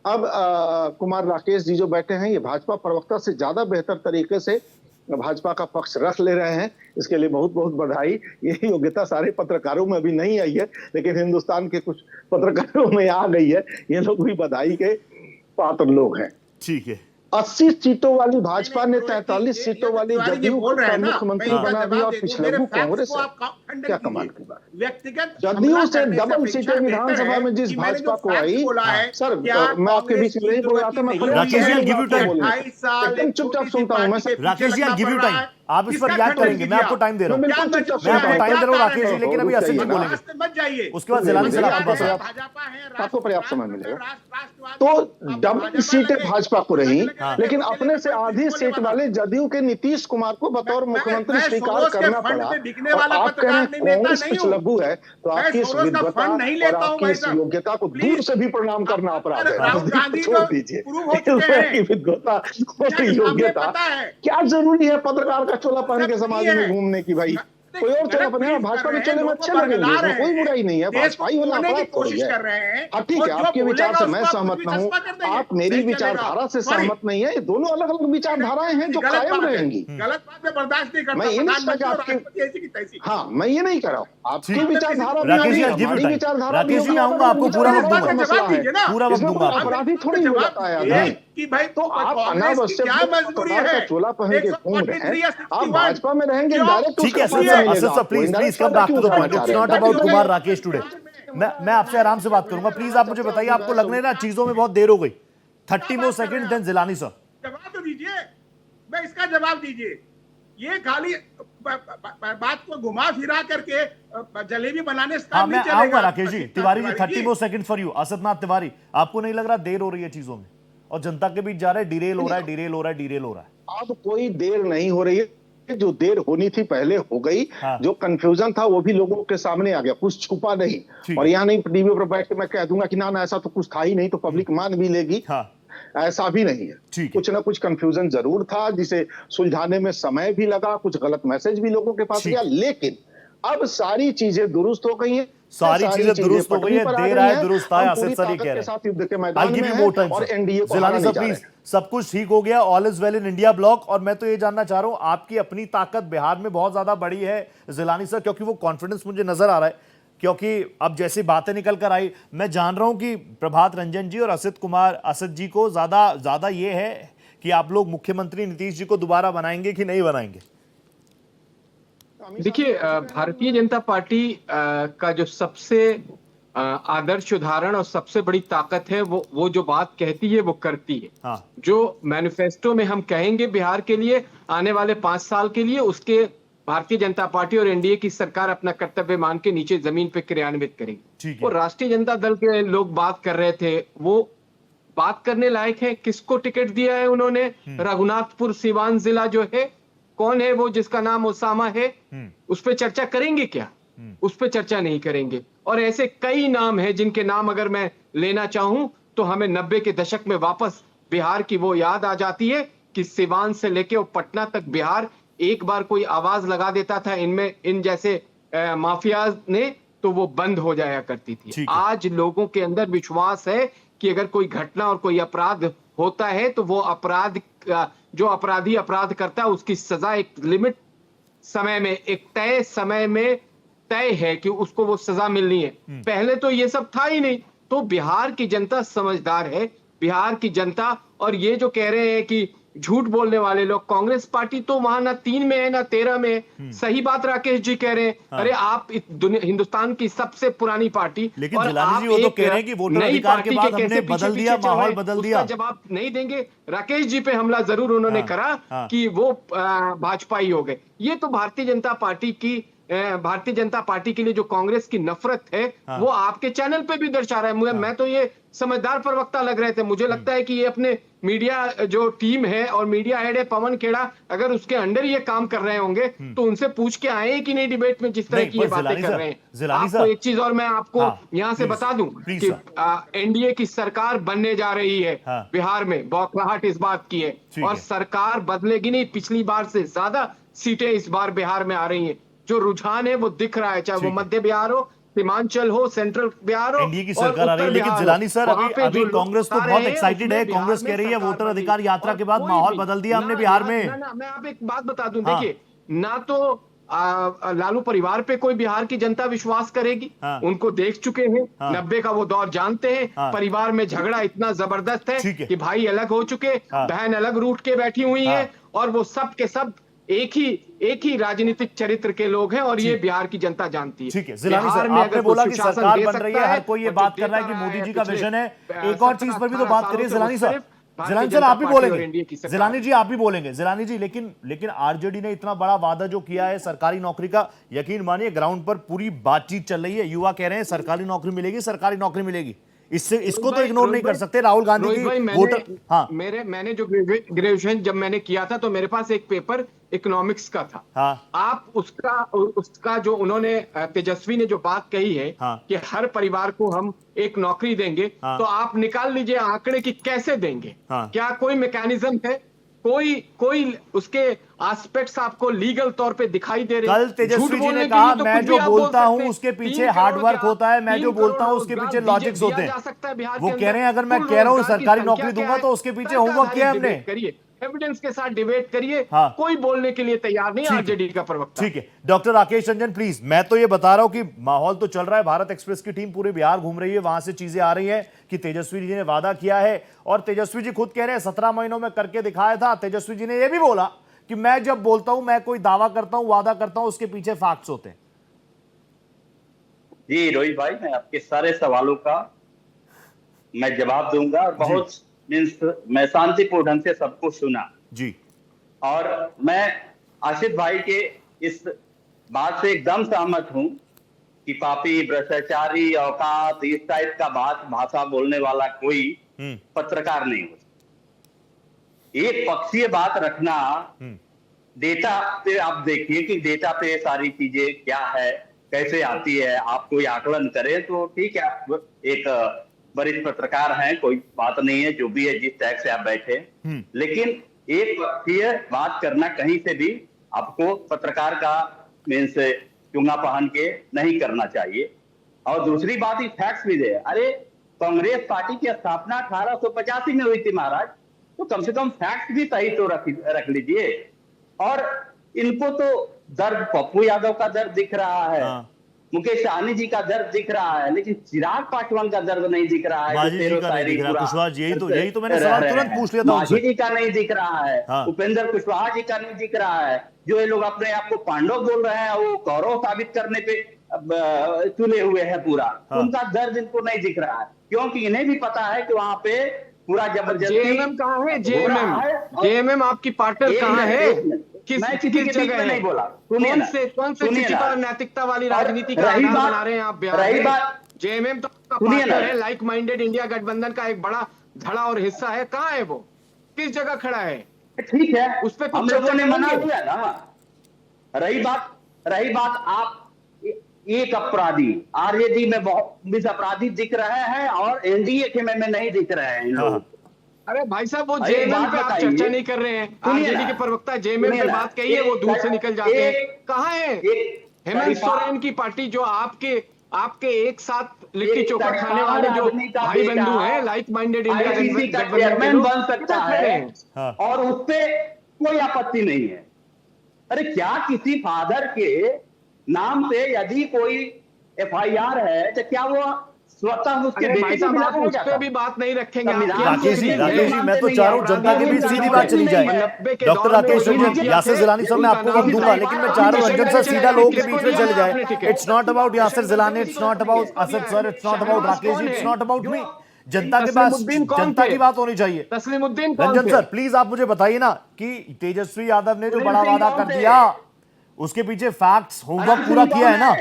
अब कुमार राकेश जी जो बैठे हैं, ये भाजपा प्रवक्ता से ज्यादा बेहतर तरीके से भाजपा का पक्ष रख ले रहे हैं, इसके लिए बहुत बहुत बधाई। ये योग्यता सारे पत्रकारों में अभी नहीं आई है, लेकिन हिंदुस्तान के कुछ पत्रकारों में आ गई है। ये लोग भी बधाई के पात्र लोग हैं। ठीक है। 80 सीटों वाली भाजपा ने 43 सीटों वाली जदयू को मुख्यमंत्री बना दिया, और पिछलग्गू कांग्रेस क्या कमाल की बात। व्यक्तिगत जदयू से डबल सीटें विधानसभा में जिस भाजपा को आई, सर मैं आपके बीच में नहीं बोल रहा था, मैं Rakesh ji give you time, एकदम चुपचाप सुनता हूँ मैं। Rakesh ji give you time, आप इस पर रिएक्ट करेंगे, मैं आपको टाइम दे रहा हूँ, मैं आपको टाइम दे रहा हूँ राकेश जी, लेकिन अभी असद जी बोलेंगे, उसके बाद जिलानी सर आपके पास आपको पर्याप्त समय मिलेगा। तो डबल सीटें भाजपा को रही, लेकिन अपने से आधी सीट वाले जदयू के नीतीश कुमार को बतौर मुख्यमंत्री स्वीकार करना पड़ा। और आप कह रहे हैं कांग्रेस पिछलग्गू है, तो आपकी इस विद्वता और आपकी इस योग्यता को दूर से भी प्रणाम करना अपराध है। छोड़ दीजिए विद्वता और योग्यता, क्या जरूरी है पत्रकार का चोला पहन के समाज में घूमने की? भाई कोई और चोला पहने, भाजपा के चोले में अच्छे लगेंगे, इसमें कोई बुराई नहीं है। भाजपाई होना अपराध थोड़ी है। हाँ ठीक है, आपके विचार से मैं सहमत न हूँ, आप मेरी विचारधारा से सहमत नहीं है। ये दोनों अलग अलग विचारधाराएं हैं जो कायम रहेंगी। गलत बात में बर्दाश्त नहीं करता मैं ये नहीं कहा आपकी, हाँ मैं ये नहीं कर रहा हूँ, आपकी विचारधारा हमारी विचारधारा आपको पूरा वक्त दूंगा, पूरा वक्त दूंगा। अपराधी थोड़ी हो जाता है कि भाई तो आप अनावश्यक का चोला पहन के घूम रहे हैं, आप भाजपा में रहेंगे डायरेक्ट। ठीक है Asad sir please come back to the point, it's not about Kumar Rakesh today. मैं आपसे आराम से बात करूंगा, प्लीज आप मुझे बताइए, आपको लगने ना चीजों में बहुत देर हो गई? 30 मोर सेकंड, देन जिलानी सर। जवाब तो दीजिए, मैं इसका जवाब दीजिए। ये खाली बात को घुमा फिरा करके जलेबी बनाने से काम नहीं चलेगा। मैं आऊंगा राकेश जी। तिवारी जी 30 मोर सेकंड फॉर यू। असदनाथ तिवारी, आपको नहीं लग रहा देर हो रही है चीजों में, और जनता के बीच जा रहा है, डिरेल हो रहा है, डिरेल हो रहा है, डिरेल हो रहा है? अब कोई देर नहीं हो रही है, जो देर होनी थी पहले हो गई। जो कंफ्यूजन था वो भी लोगों के सामने आ गया, कुछ छुपा नहीं। और यहाँ नहीं टीवी पर बैठ के मैं कह दूंगा कि ना ऐसा तो कुछ था ही नहीं, तो पब्लिक मान भी लेगी। ऐसा भी नहीं है, कुछ ना कुछ कंफ्यूजन जरूर था, जिसे सुलझाने में समय भी लगा, कुछ गलत मैसेज भी लोगों के पास गया, लेकिन अब सारी चीजें दुरुस्त हो गई हैं। सारी चीजें दुरुस्त हो गई है, देर आए दुरुस्त आए, असद सर ये कह रहे हैं। I'll give you more time, और एनडीए जिलानी सर प्लीज, सब कुछ ठीक हो गया, all is well in India block. और मैं तो ये जानना चाह रहा हूं, आपकी अपनी ताकत बिहार में बहुत ज्यादा बड़ी है जिलानी सर, क्योंकि वो कॉन्फिडेंस मुझे नजर आ रहा है। क्योंकि अब जैसी बातें निकल कर आई, मैं जान रहा हूं कि प्रभात रंजन जी और असद जी को ज्यादा ये है कि आप लोग मुख्यमंत्री नीतीश जी को दोबारा बनाएंगे कि नहीं बनाएंगे। देखिए, भारतीय जनता पार्टी का जो सबसे आदर्श उदाहरण और सबसे बड़ी ताकत है, वो जो बात कहती है वो करती है। हाँ। जो मैनिफेस्टो में हम कहेंगे बिहार के लिए आने वाले 5 साल के लिए, उसके भारतीय जनता पार्टी और एनडीए की सरकार अपना कर्तव्य मान के नीचे जमीन पे क्रियान्वित करेगी। वो राष्ट्रीय जनता दल के लोग बात कर रहे थे, वो बात करने लायक है। किसको टिकट दिया है उन्होंने? रघुनाथपुर सीवान जिला जो है, कौन है वो जिसका नाम ओसामा है? उस पर चर्चा करेंगे क्या? उस पर चर्चा नहीं करेंगे। और ऐसे कई नाम हैं जिनके नाम अगर मैं लेना चाहूं तो हमें 90 के दशक में वापस बिहार की वो याद आ जाती है कि सिवान से लेके पटना तक बिहार एक बार कोई आवाज लगा देता था इनमें इन जैसे माफिया ने, तो वो बंद हो जाया करती थी। आज लोगों के अंदर विश्वास है कि अगर कोई घटना और कोई अपराध होता है तो वो अपराध जो अपराधी अपराध करता है उसकी सजा एक लिमिट समय में, एक तय समय में तय है कि उसको वो सजा मिलनी है। पहले तो ये सब था ही नहीं। तो बिहार की जनता समझदार है, बिहार की जनता। और ये जो कह रहे हैं कि झूठ बोलने वाले लोग, कांग्रेस पार्टी तो वहां ना 3 में है ना 13 में है। सही बात राकेश जी कह रहे हैं। अरे आप हिंदुस्तान की सबसे पुरानी पार्टी, लेकिन जिलानी जी वो तो कह रहे हैं कि वोटर अधिकार के बाद हमने बदल दिया, माहौल बदल दिया। जवाब नहीं देंगे। राकेश जी पे हमला जरूर उन्होंने करा कि वो भाजपाई हो गए। ये तो भारतीय जनता पार्टी के लिए जो कांग्रेस की नफरत है वो आपके चैनल पे भी दर्शा रहा है। मैं तो ये समझदार प्रवक्ता लग रहे थे। मुझे लगता है कि ये अपने मीडिया जो टीम है और मीडिया हेड है पवन खेड़ा, अगर उसके अंडर ये काम कर रहे होंगे तो उनसे पूछ के आए कि नहीं डिबेट में जिस तरह की ये बातें कर रहे हैं। आपको एक चीज और मैं आपको यहाँ से बता दूं कि एनडीए की सरकार बनने जा रही है बिहार में। बौखलाहट इस बात की है और सरकार बदलेगी नहीं। पिछली बार से ज्यादा सीटें इस बार बिहार में आ रही है। जो रुझान है वो दिख रहा है, चाहे वो मध्य बिहार हो, सीमांचल हो, सेंट्रल बिहार हो, एनडीए की सरकार आ रही है। लेकिन जिलानी सर, अभी कांग्रेस तो बहुत एक्साइटेड है। कांग्रेस कह रही है वोटर अधिकार यात्रा के बाद माहौल बदल दिया हमने बिहार में। मैं आप एक बात बता दूं, देखिए ना तो लालू परिवार पे कोई बिहार की जनता विश्वास करेगी। उनको देख चुके हैं, 90 का वो दौर जानते हैं। परिवार में झगड़ा इतना जबरदस्त है कि भाई अलग हो चुके, बहन अलग रूठ के बैठी हुई है और वो सब के सब एक ही राजनीतिक चरित्र के लोग हैं और ये बिहार की जनता जानती है। ठीक है जिलानी सर, आपने बोला कि सरकार बन रही है, हर कोई ये बात कर रहा है कि मोदी जी का विजन है। एक और चीज पर भी तो बात करिए जिलानी सर। जिलानी सर आप भी बोलेंगे, जिलानी जी आप भी बोलेंगे। जिलानी जी, लेकिन आरजेडी ने इतना बड़ा वादा जो किया है सरकारी नौकरी का, यकीन मानिए ग्राउंड पर पूरी बातचीत चल रही है। युवा कह रहे हैं सरकारी नौकरी मिलेगी, सरकारी नौकरी मिलेगी। इसको तो इग्नोर नहीं कर सकते। राहुल गांधी की वोटर, मैंने जो ग्रेजुएशन जब मैंने किया था तो मेरे पास एक पेपर इकोनॉमिक्स का था। आप उसका जो उन्होंने तेजस्वी ने जो बात कही है कि हर परिवार को हम एक नौकरी देंगे, तो आप निकाल लीजिए आंकड़े की कैसे देंगे। क्या कोई मैकेनिज्म है? कोई उसके एस्पेक्ट्स आपको लीगल तौर पे दिखाई दे रहे हैं? कल तेजस्वी जी ने कहा मैं जो बोलता हूं उसके पीछे हार्ड वर्क होता है, मैं जो बोलता हूं उसके पीछे लॉजिक्स होते हैं। वो कह रहे हैं अगर मैं कह रहा हूं सरकारी नौकरी दूंगा तो उसके पीछे होमवर्क किया है हमने। करिए, एविडेंस के साथ डिबेट करिए। कोई बोलने के लिए तैयार नहीं आरजेडी का प्रवक्ता। ठीक है डॉक्टर राकेश रंजन प्लीज। मैं तो ये बता रहा हूं कि माहौल तो चल रहा है, भारत एक्सप्रेस की टीम पूरे बिहार घूम रही है, वहां से चीजें आ रही हैं कि तेजस्वी जी ने वादा किया है और तेजस्वी जी खुद कह रहे हैं 17 महीनों में करके दिखाया था। तेजस्वी जी ने यह भी बोला कि मैं जब बोलता हूं, मैं कोई दावा करता हूं, वादा करता हूं, उसके पीछे फैक्ट्स होते हैं। जी रोहित भाई, मैं आपके सारे सवालों का मैं जवाब दूंगा और बहुत मैं शांतिपूर्ण ढंग से सबको सुना जी। और मैं आशिफ भाई के इस बात से एकदम सहमत हूं कि पापी, भ्रष्टाचारी, औकात, इस टाइप का भाषा बोलने वाला कोई पत्रकार नहीं हो सकता। एक पक्षीय बात रखना, डेटा पे आप देखिए कि डेटा पे सारी चीजें क्या है, कैसे आती है, आप कोई आकलन करें तो ठीक है, आप एक वरिष्ठ पत्रकार हैं, कोई बात नहीं है, जो भी है जिस टैग से आप बैठे। लेकिन एक पक्षीय बात करना कहीं से भी आपको पत्रकार का मीन्स चुंगा पहन के नहीं करना चाहिए। और दूसरी बात, ही फैक्ट्स भी दे। अरे कांग्रेस पार्टी की स्थापना 1885 में हुई थी महाराज, तो कम से कम फैक्ट्स भी सही तो रख लीजिए। और इनको तो दर्द, पप्पू यादव का दर्द दिख रहा है मुकेश सहनी जी का दर्द दिख रहा है, लेकिन चिराग पासवान का दर्द नहीं दिख रहा है। मांझी जी का नहीं दिख रहा, कुशवाहा जी, यही तो मैंने सवाल तुरंत पूछ लिया था मांझी उनसे। जी का नहीं दिख रहा है, हाँ। उपेंद्र कुशवाहा जी का नहीं दिख रहा है। जो ये लोग अपने आप को पांडव बोल रहे हैं, वो कौरव साबित करने पे तुले हुए हैं पूरा। हाँ। उनका दर्द इनको नहीं दिख रहा है, क्योंकि इन्हें भी पता है कि वहां पे पूरा जबरदस्ती जेएमएम कहाँ है? हो रहा है। जेएमएम आपकी पार्टनर कहाँ है? मैं किसी के बीच में नहीं बोला। कौन से चिंता और नैतिकता वाली राजनीति का रही आधार बात- बना रहे हैं आप बिहार रही में? बात- जेएमएम तो आपका सुनिए पार्टनर ना। है, लाइक माइंडेड इंडिया गठबंधन का एक बड़ा धड़ा और हिस्सा है। कहाँ है वो? किस जगह खड़ा है? ठीक है, उस पे कुछ हम लोगों ने चर्चा मना करेंगे। किया ना। रही बात आप एक अपराधी आरजेडी में बहुत 20 अपराधी दिख रहे हैं और एनडीए के में नहीं दिख रहे हैं इन लोगों को। अरे भाई साहब, वो अरे जेएमएम बात पे आप बताइए। चर्चा नहीं कर रहे हैं। सुनिए आरजेडी ना। के प्रवक्ता जेएमएम पे सुनिए ना। बात कही है, वो दूर से निकल जाते हैं। कहाँ है हेमंत सोरेन की पार्टी, जो आपके एक साथ लिट्टी चोखा खाने वाले जो भाई बंधु हैं, लाइक माइंडेड इंडिया आईसीसी का गठबंधन के चेयरमैन लोग, बन सकता किधर खड़े है हैं? हाँ। और उस पे कोई आपत्ति नहीं है। अरे क्या किसी फादर के नाम पे यदि कोई एफआईआर है तो क्या वो स्वतः उसके अरे बेटे भाई के साहब, खिलाफ आप हो उस जाता? पे भी बात नहीं रखेंगे। आप संविधान यहाँ राकेश जी, से राकेश जी, मैं तो नहीं चाह रहा हूँ है, जनता के बीच सीधी बात चली जाए। 90 के डॉक्टर दौर में राकेश वो रंजन, जो यासिर जिलानी साहब मैं आपको वक्त दूंगा, लेकिन मैं चाह रहा हूँ रंजन सर सीधा लोगों के बीच में चले जाए। It's not about Yasir Jilani, it's not about Asad sir, it's not about Rakesh ji, it's not about me. जनता के पास तस्लीमुद्दीन कौन जनता थे? की बात होनी चाहिए। तस्लीमुद्दीन कौन रंजन थे? सर प्लीज आप मुझे बताइए ना कि तेजस्वी यादव ने जो बड़ा वादा कर दिया, उसके पीछे फैक्ट्स होमवर्क पूरा किया है ना?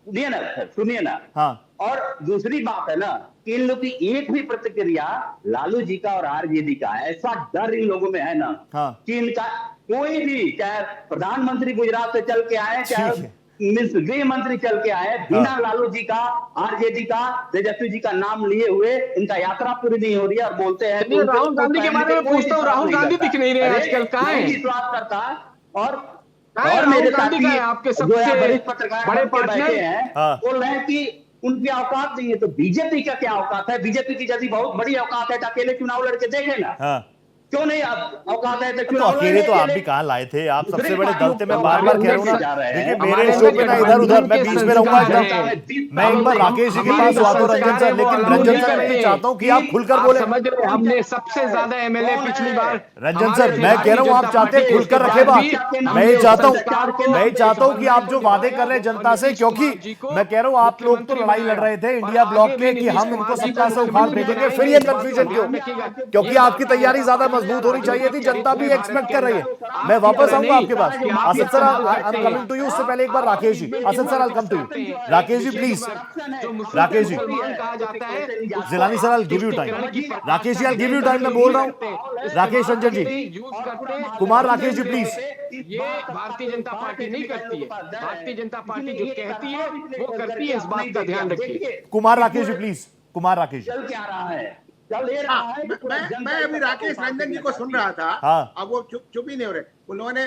सुनिए ना। हाँ। और दूसरी बात है ना कि इन लोग की एक भी प्रतिक्रिया लालू जी का और आरजेडी का ऐसा डर इन लोगों में है ना, हाँ। कि इनका कोई भी, चाहे प्रधानमंत्री गुजरात से चल के आए, ठीक चाहे है। गृह मंत्री चल के आए, बिना लालू जी का, आरजेडी का, तेजस्वी जी का नाम लिए हुए इनका यात्रा पूरी नहीं हो रही है और बोलते हैं चलिए, राहुल गांधी के बारे में पूछता हूँ। राहुल गांधी दिख नहीं रहे आजकल, कहाँ हैं? विश्वास करता और राहुल मेरे गांधी साथी का है आपके जो सबसे है वरिष्ठ पत्रकार बड़े बन के पार्टनर। बैठे हैं, हाँ। बोल रहे हैं कि उनकी औकात नहीं है। तो बीजेपी का क्या औकात है? बीजेपी की यदि बहुत बड़ी औकात है तो अकेले चुनाव लड़के देखे ना। हाँ। क्यों नहीं औकात है? तो अकेले तो आप भी कहाँ लाए थे? आप सबसे बड़े दल थे। मैं बार बार कह रहा हूँ ना, देखिए मेरे शो पे ना इधर उधर, मैं बीच में रहूंगा एकदम। मैं एक बार राकेश जी के पास हुआ तो रंजन सर, लेकिन रंजन सर मैं ये चाहता हूँ कि आप खुलकर बोले। समझ रहे हैं, हमने सबसे ज्यादा एमएलए पिछली बार रंजन सर मैं कह रहा हूँ आप चाहते हैं खुलकर रखे बात। मैं ये चाहता हूँ कि आप जो वादे कर रहे हैं जनता से, क्योंकि मैं कह रहा हूँ आप लोग तो लड़ाई लड़ रहे थे इंडिया ब्लॉक के कि हम इनको सत्ता से उखाड़ फेंकेंगे, फिर ये कंफ्यूजन क्यों? क्योंकि आपकी तैयारी ज्यादा मजबूत होनी चाहिए थी, जनता भी एक्सपेक्ट कर रही है। मैं वापस आऊंगा आपके पास। Asad sir I am coming to you. उससे पहले एक बार Rakesh ji, Asad sir I come to you. Rakesh ji please, Rakesh ji, कहा जाता है Jilani sir I give you time. Rakesh ji I give you time, मैं बोल रहा हूँ। राकेश रंजन जी, कुमार राकेश जी प्लीज। ये भारतीय जनता पार्टी नहीं करती है। भारतीय जनता पार्टी जो कहती है वो करती है, इस बात का ध्यान रखिए। कुमार राकेश जी प्लीज, कुमार राकेश जी। चल क्या रहा है? चल ले रहा है। मैं अभी राकेश रंजन जी को सुन रहा था। हाँ। अब वो चुप ही नहीं हो रहे। उन्होंने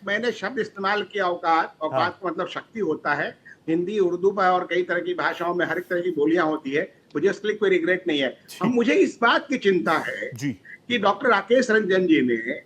मैंने शब्द इस्तेमाल किया औकात। औकात का मतलब शक्ति होता है। हिंदी, उर्दू में और कई तरह की भाषाओं में हर एक तरह की बोलियां होती है। मुझे उसके लिए कोई रिग्रेट नहीं है। अब मुझे इस बात की चिंता है कि डॉक्टर राकेश रंजन जी ने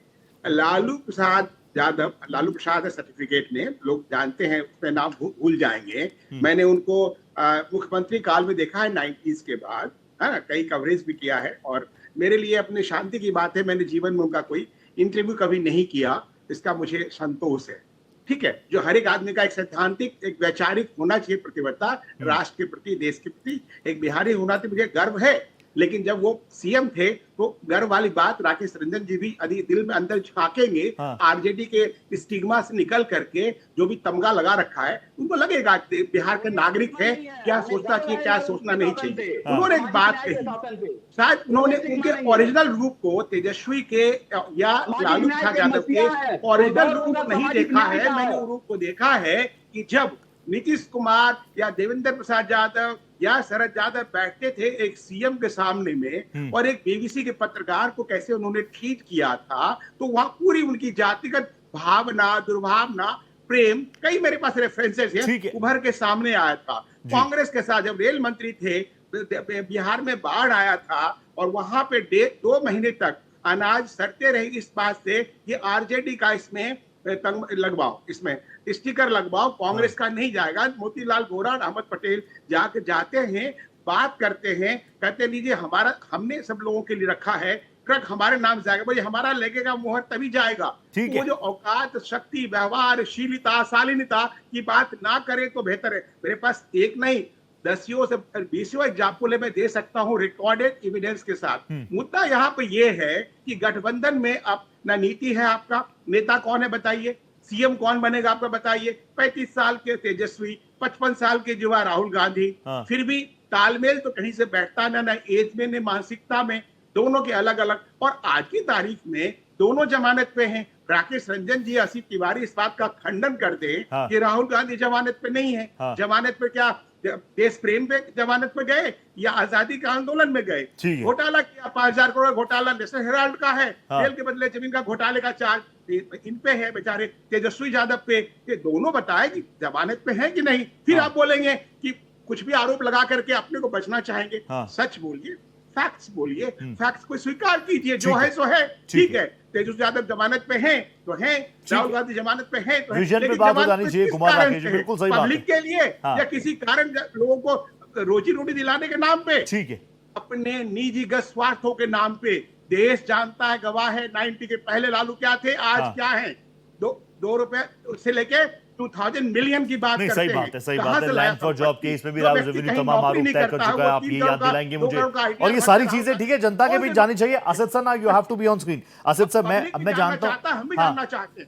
लालू प्रसाद है सर्टिफिकेट ने, लोग जानते हैं, उसका नाम भूल जाएंगे। मैंने उनको मुख्यमंत्री काल में देखा है 90s के बाद, है ना, कई कवरेज भी किया है। और मेरे लिए अपने शांति की बात है, मैंने जीवन में उनका कोई इंटरव्यू कभी नहीं किया, इसका मुझे संतोष है। ठीक है, जो हर एक आदमी का एक सैद्धांतिक, एक वैचारिक होना चाहिए प्रतिबद्धता राष्ट्र के प्रति, देश के प्रति। एक बिहारी होना तो मुझे गर्व है, लेकिन जब वो सीएम थे तो गर्व वाली बात राकेश रंजन जी भी यदि दिल में अंदर झांकेंगे, आरजेडी के स्टिग्मा से निकल करके जो भी तमगा लगा रखा है, उनको लगेगा बिहार के नागरिक है, क्या सोचना चाहिए, क्या सोचना नहीं चाहिए। उन्होंने एक बात कही, शायद उन्होंने उनके ओरिजिनल रूप को तेजस्वी के या लालू प्रसाद यादव के ओरिजिनल रूप नहीं देखा है। मैंने रूप को देखा है कि जब नीतीश कुमार या देवेंद्र प्रसाद यादव या शरद यादव बैठते थे एक सीएम के सामने में और एक बीबीसी के पत्रकार को कैसे उन्होंने ट्रीट किया था, तो वहां पूरी उनकी जातिगत भावना, दुर्भावना, प्रेम, कई मेरे पास रेफरेंसेस हैं, उभर के सामने आया था। कांग्रेस के साथ जब रेल मंत्री थे, बिहार में बाढ़ आया था और वहां पे 2 महीने तक अनाज सड़ते रहे इस बात से कि आरजेडी का इसमें तंग लगवाओ, इसमें स्टिकर लगवाओ, कांग्रेस का नहीं जाएगा। मोतीलाल वोरा और अहमद पटेल जाते हैं, बात करते हैं, कहते लीजिए हमारा, हमने सब लोगों के लिए रखा है, ट्रक हमारे नाम जाएगा, भाई हमारा लगेगा मोहर तभी जाएगा। वो जो औकात, शक्ति, व्यवहार, शीलता, शालीनता की बात ना करे तो बेहतर है। मेरे पास एक नहीं 10 से 20 एग्जाम्पल मैं दे सकता हूं रिकॉर्डेड एविडेंस के साथ। मुद्दा यहाँ पे ये है कि गठबंधन में अब ना नीति है, आपका नेता कौन है बताइए, सीएम कौन बनेगा आपका बताइए। 35 साल के तेजस्वी, 55 साल के युवा राहुल गांधी, फिर भी तालमेल तो कहीं से बैठता ना एज में न मानसिकता में, दोनों के अलग अलग। और आज की तारीख में दोनों जमानत पे हैं। राकेश रंजन जी, आसिफ तिवारी इस बात का खंडन कर दे कि राहुल गांधी जमानत पे नहीं है। जमानत पे क्या देश प्रेम पे जमानत पे गए या आजादी के आंदोलन में गए? घोटाला किया, 5000 करोड़ घोटाला नेशनल हेराल्ड का है, तेल के बदले जमीन का घोटाले का चार्ज इन पे है बेचारे तेजस्वी यादव पे। ये दोनों बताए कि जमानत पे है कि नहीं। फिर आप बोलेंगे कि कुछ भी आरोप लगा करके अपने को बचना चाहेंगे। सच बोलिए, फैक्ट्स बोलिए, फैक्ट्स को स्वीकार कीजिए, जो है सो है, ठीक है। तेजस्वी यादव जमानत पे हैं तो हैं, राहुल गांधी जमानत पे हैं तो हैं, विजन पे बात हो जानी चाहिए कुमार राकेश जी, बिल्कुल सही बात है। पब्लिक के लिए या किसी कारण लोगों को रोजी रोटी दिलाने के नाम पे, ठीक है, अपने निजीगत स्वार्थों के नाम पे। देश जानता है, गवाह है, 90 के पहले लालू क्या थे, आज क्या है। 2 रुपए से लेके 2000 मिलियन की बात करते सही बात है, सही बात है। लैंड फॉर जॉब केस में भी राहुल रेवेन्यू तमाम आरोप तय कर चुका है, आप ये याद दिलाएंगे मुझे। और ये सारी चीजें ठीक है, जनता के बीच जानी चाहिए। Asad sir, now you have to be on screen. Asad sir, मैं जानता हूं, हम भी जानना चाहते हैं।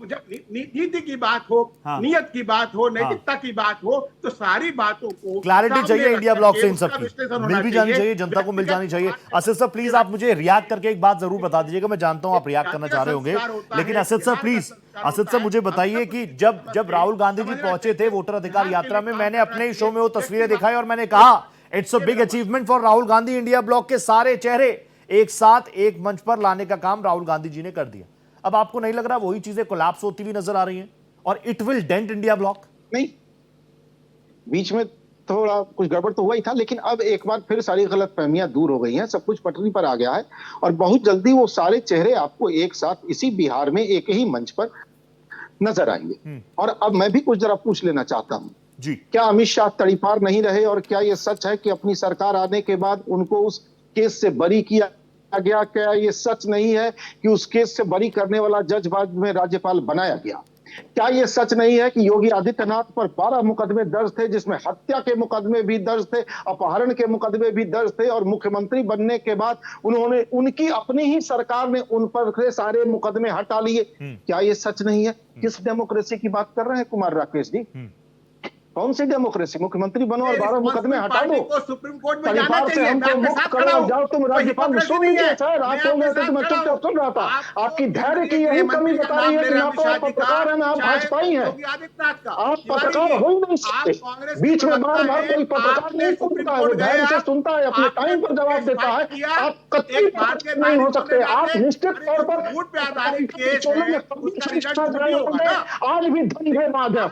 जब नीति की बात हो, नियत की बात हो, नैतिकता की बात हो, तो सारी बातों को क्लैरिटी चाहिए इंडिया ब्लॉक से, इन सब की मिल भी जानी चाहिए, जनता को मिल जानी चाहिए। असद सर प्लीज, आप मुझे रिएक्ट करके एक बात जरूर बता दीजिएगा। मैं जानता हूं आप रिएक्ट करना चाह रहे होंगे, लेकिन Asad sir please, Asad sir मुझे बताइए कि जब राहुल गांधी जी पहुंचे थे वोटर अधिकार यात्रा में, मैंने अपने ही शो में वो तस्वीरें दिखाई और मैंने कहा it's a big achievement for Rahul Gandhi. India block के सारे चेहरे एक साथ एक मंच पर लाने का काम राहुल गांधी जी ने कर दिया। अब आपको नहीं लग रहा वही चीजें कोलैप्स होती हुई नजर आ रही हैं और it will dent India bloc? नहीं, बीच में थोड़ा कुछ गड़बड़ तो हुआ ही था, लेकिन अब एक बार फिर सारी गलतफहमियां दूर हो गई हैं, सब कुछ पटरी पर आ गया है और बहुत जल्दी वो सारे चेहरे आपको एक साथ इसी बिहार में एक ही मंच पर नजर आएंगे। और अब मैं भी कुछ जरा पूछ लेना चाहता हूं जी, क्या अमित शाह तड़ीपार नहीं रहे? और क्या ये सच है कि अपनी सरकार आने के बाद उनको उस केस से बरी किया गया? क्या ये सच नहीं है कि उस केस से बरी करने वाला जज बाद में राज्यपाल बनाया गया? क्या ये सच नहीं है कि योगी आदित्यनाथ पर 12 मुकदमे दर्ज थे, जिसमें हत्या के मुकदमे भी दर्ज थे, अपहरण के मुकदमे भी दर्ज थे, और मुख्यमंत्री बनने के बाद उन्होंने, उनकी अपनी ही सरकार ने उन पर से सारे मुकदमे हटा लिए? क्या ये सच नहीं है? किस डेमोक्रेसी की बात कर रहे हैं कुमार राकेश जी? कौन सी डेमोक्रेसी? मुख्यमंत्री बनो और 12 मुकदमे हटा दो, सुप्रीम कोर्ट में जाना से चाहिए। हमको मुक्त करो, जाओ तुम राज्यपाल। सुन लीजिए सर, आप हो गए थे तो मैं चुपचाप सुन रहा था। आपकी धैर्य की यही कमी बता रही है कि ना तो आप पत्रकार है ना आप भाजपाई हैं। आप पत्रकार हो ही नहीं सकते। बीच में बार बार कोई पत्रकार नहीं सुनता है, वो धैर्य से सुनता है, अपने टाइम पर जवाब देता है। आप कतई नहीं हो सकते। आप निश्चित तौर पर आज भी धंधेबाज है,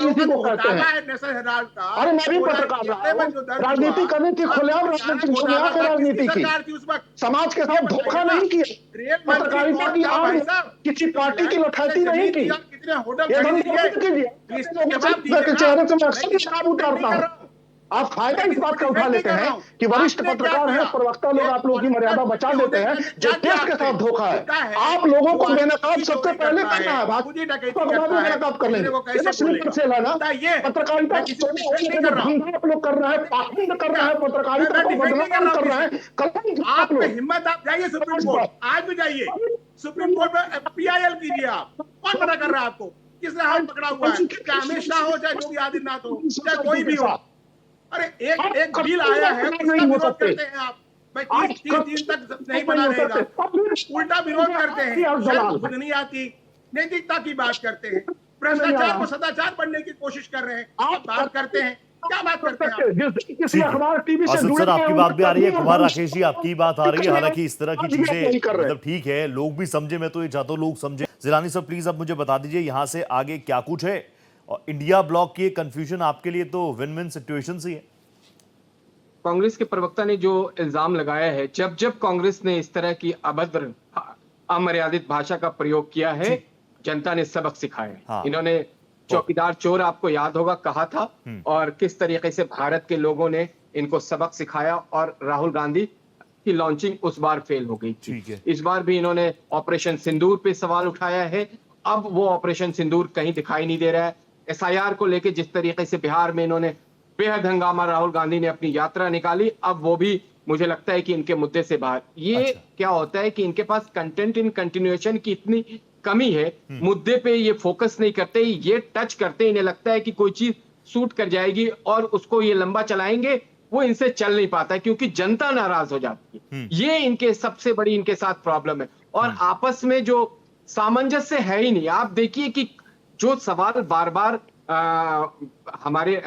इसी को कहते हैं। अरे मैं भी पत्रकार रहा हूं, राजनीति करने की खुलेआम राजनीति, दुनिया की राजनीति की, समाज के साथ धोखा नहीं किया, पत्रकारिता की आड़ किसी पार्टी की लठाती नहीं की। चेहरे से मैं अक्सर शराब उतारता हूं। आप फायदा इस बात का उठा लेते हैं कि वरिष्ठ पत्रकार हैं, प्रवक्ता लोग आप लोगों की मर्यादा बचा देते हैं, जो देश के साथ धोखा है। आप लोगों को बेनकाब सबसे पहले करना है, बेनकाब कर लेंगे। पत्रकारिता आप लोग कर रहे हैं, पाखंड कर रहे हैं, पत्रकारिता को बदनाम कर रहे हैं। आप हिम्मत, आप जाइए सुप्रीम कोर्ट, आज भी जाइए सुप्रीम कोर्ट में PIL कीजिए। आप कौन मना कर रहा है आपको? किसने हाथ पकड़ा हुआ है? क्या अमित शाह हो, चाहे योगी आदित्यनाथ हो, चाहे कोई भी हो? अरे एक बिल आया है, उसका विरोध करते हैं आप। भाई 30 दिन तक नहीं बना रहेगा, उल्टा विरोध करते हैं। खुद नहीं आती, नैतिकता की बात करते हैं, भ्रष्टाचार को सदाचार बनने की कोशिश कर रहे हैं। आप बात करते हैं, क्या बात करते हैं? असद सर, आपकी बात भी आ रही है, कुमार राकेश जी आपकी बात आ रही है। हालांकि इस तरह की चीजें मतलब ठीक है, लोग भी समझे, मैं तो ये चाहता हूँ लोग समझे। जिलानी सर प्लीज अब मुझे बता दीजिए यहाँ से आगे क्या कुछ है, और इंडिया ब्लॉक की कंफ्यूजन आपके लिए तो विन विन सिचुएशन ही है। कांग्रेस के प्रवक्ता ने जो इल्जाम लगाया है, जब कांग्रेस ने इस तरह की अभद्र, अमर्यादित भाषा का प्रयोग किया है, जनता ने सबक सिखाया है। हाँ। इन्होंने चौकीदार चोर आपको याद होगा कहा था, और किस तरीके से भारत के लोगों ने इनको सबक सिखाया, और राहुल गांधी की लॉन्चिंग उस बार फेल हो गई थी। ठीक है। इस बार भी इन्होंने ऑपरेशन सिंदूर पे सवाल उठाया है। अब वो ऑपरेशन सिंदूर कहीं दिखाई नहीं दे रहा है। एसआईआर को लेके जिस तरीके से बिहार में इन्होंने बेहद हंगामा, राहुल गांधी ने अपनी यात्रा निकाली, अब वो भी मुझे लगता है कि इनके मुद्दे से बाहर। ये अच्छा। क्या होता है कि इनके पास कंटेंट इन कंटिन्यूएशन की इतनी कमी है, मुद्दे पे ये फोकस नहीं करते, ये टच करते, इन्हें लगता है कि कोई चीज सूट कर जाएगी और उसको ये लंबा चलाएंगे, वो इनसे चल नहीं पाता है क्योंकि जनता नाराज हो जाती है। ये इनके सबसे बड़ी इनके साथ प्रॉब्लम है। और आपस में जो सामंजस्य है ही नहीं। आप देखिए कि जो सवाल बार बार हमारे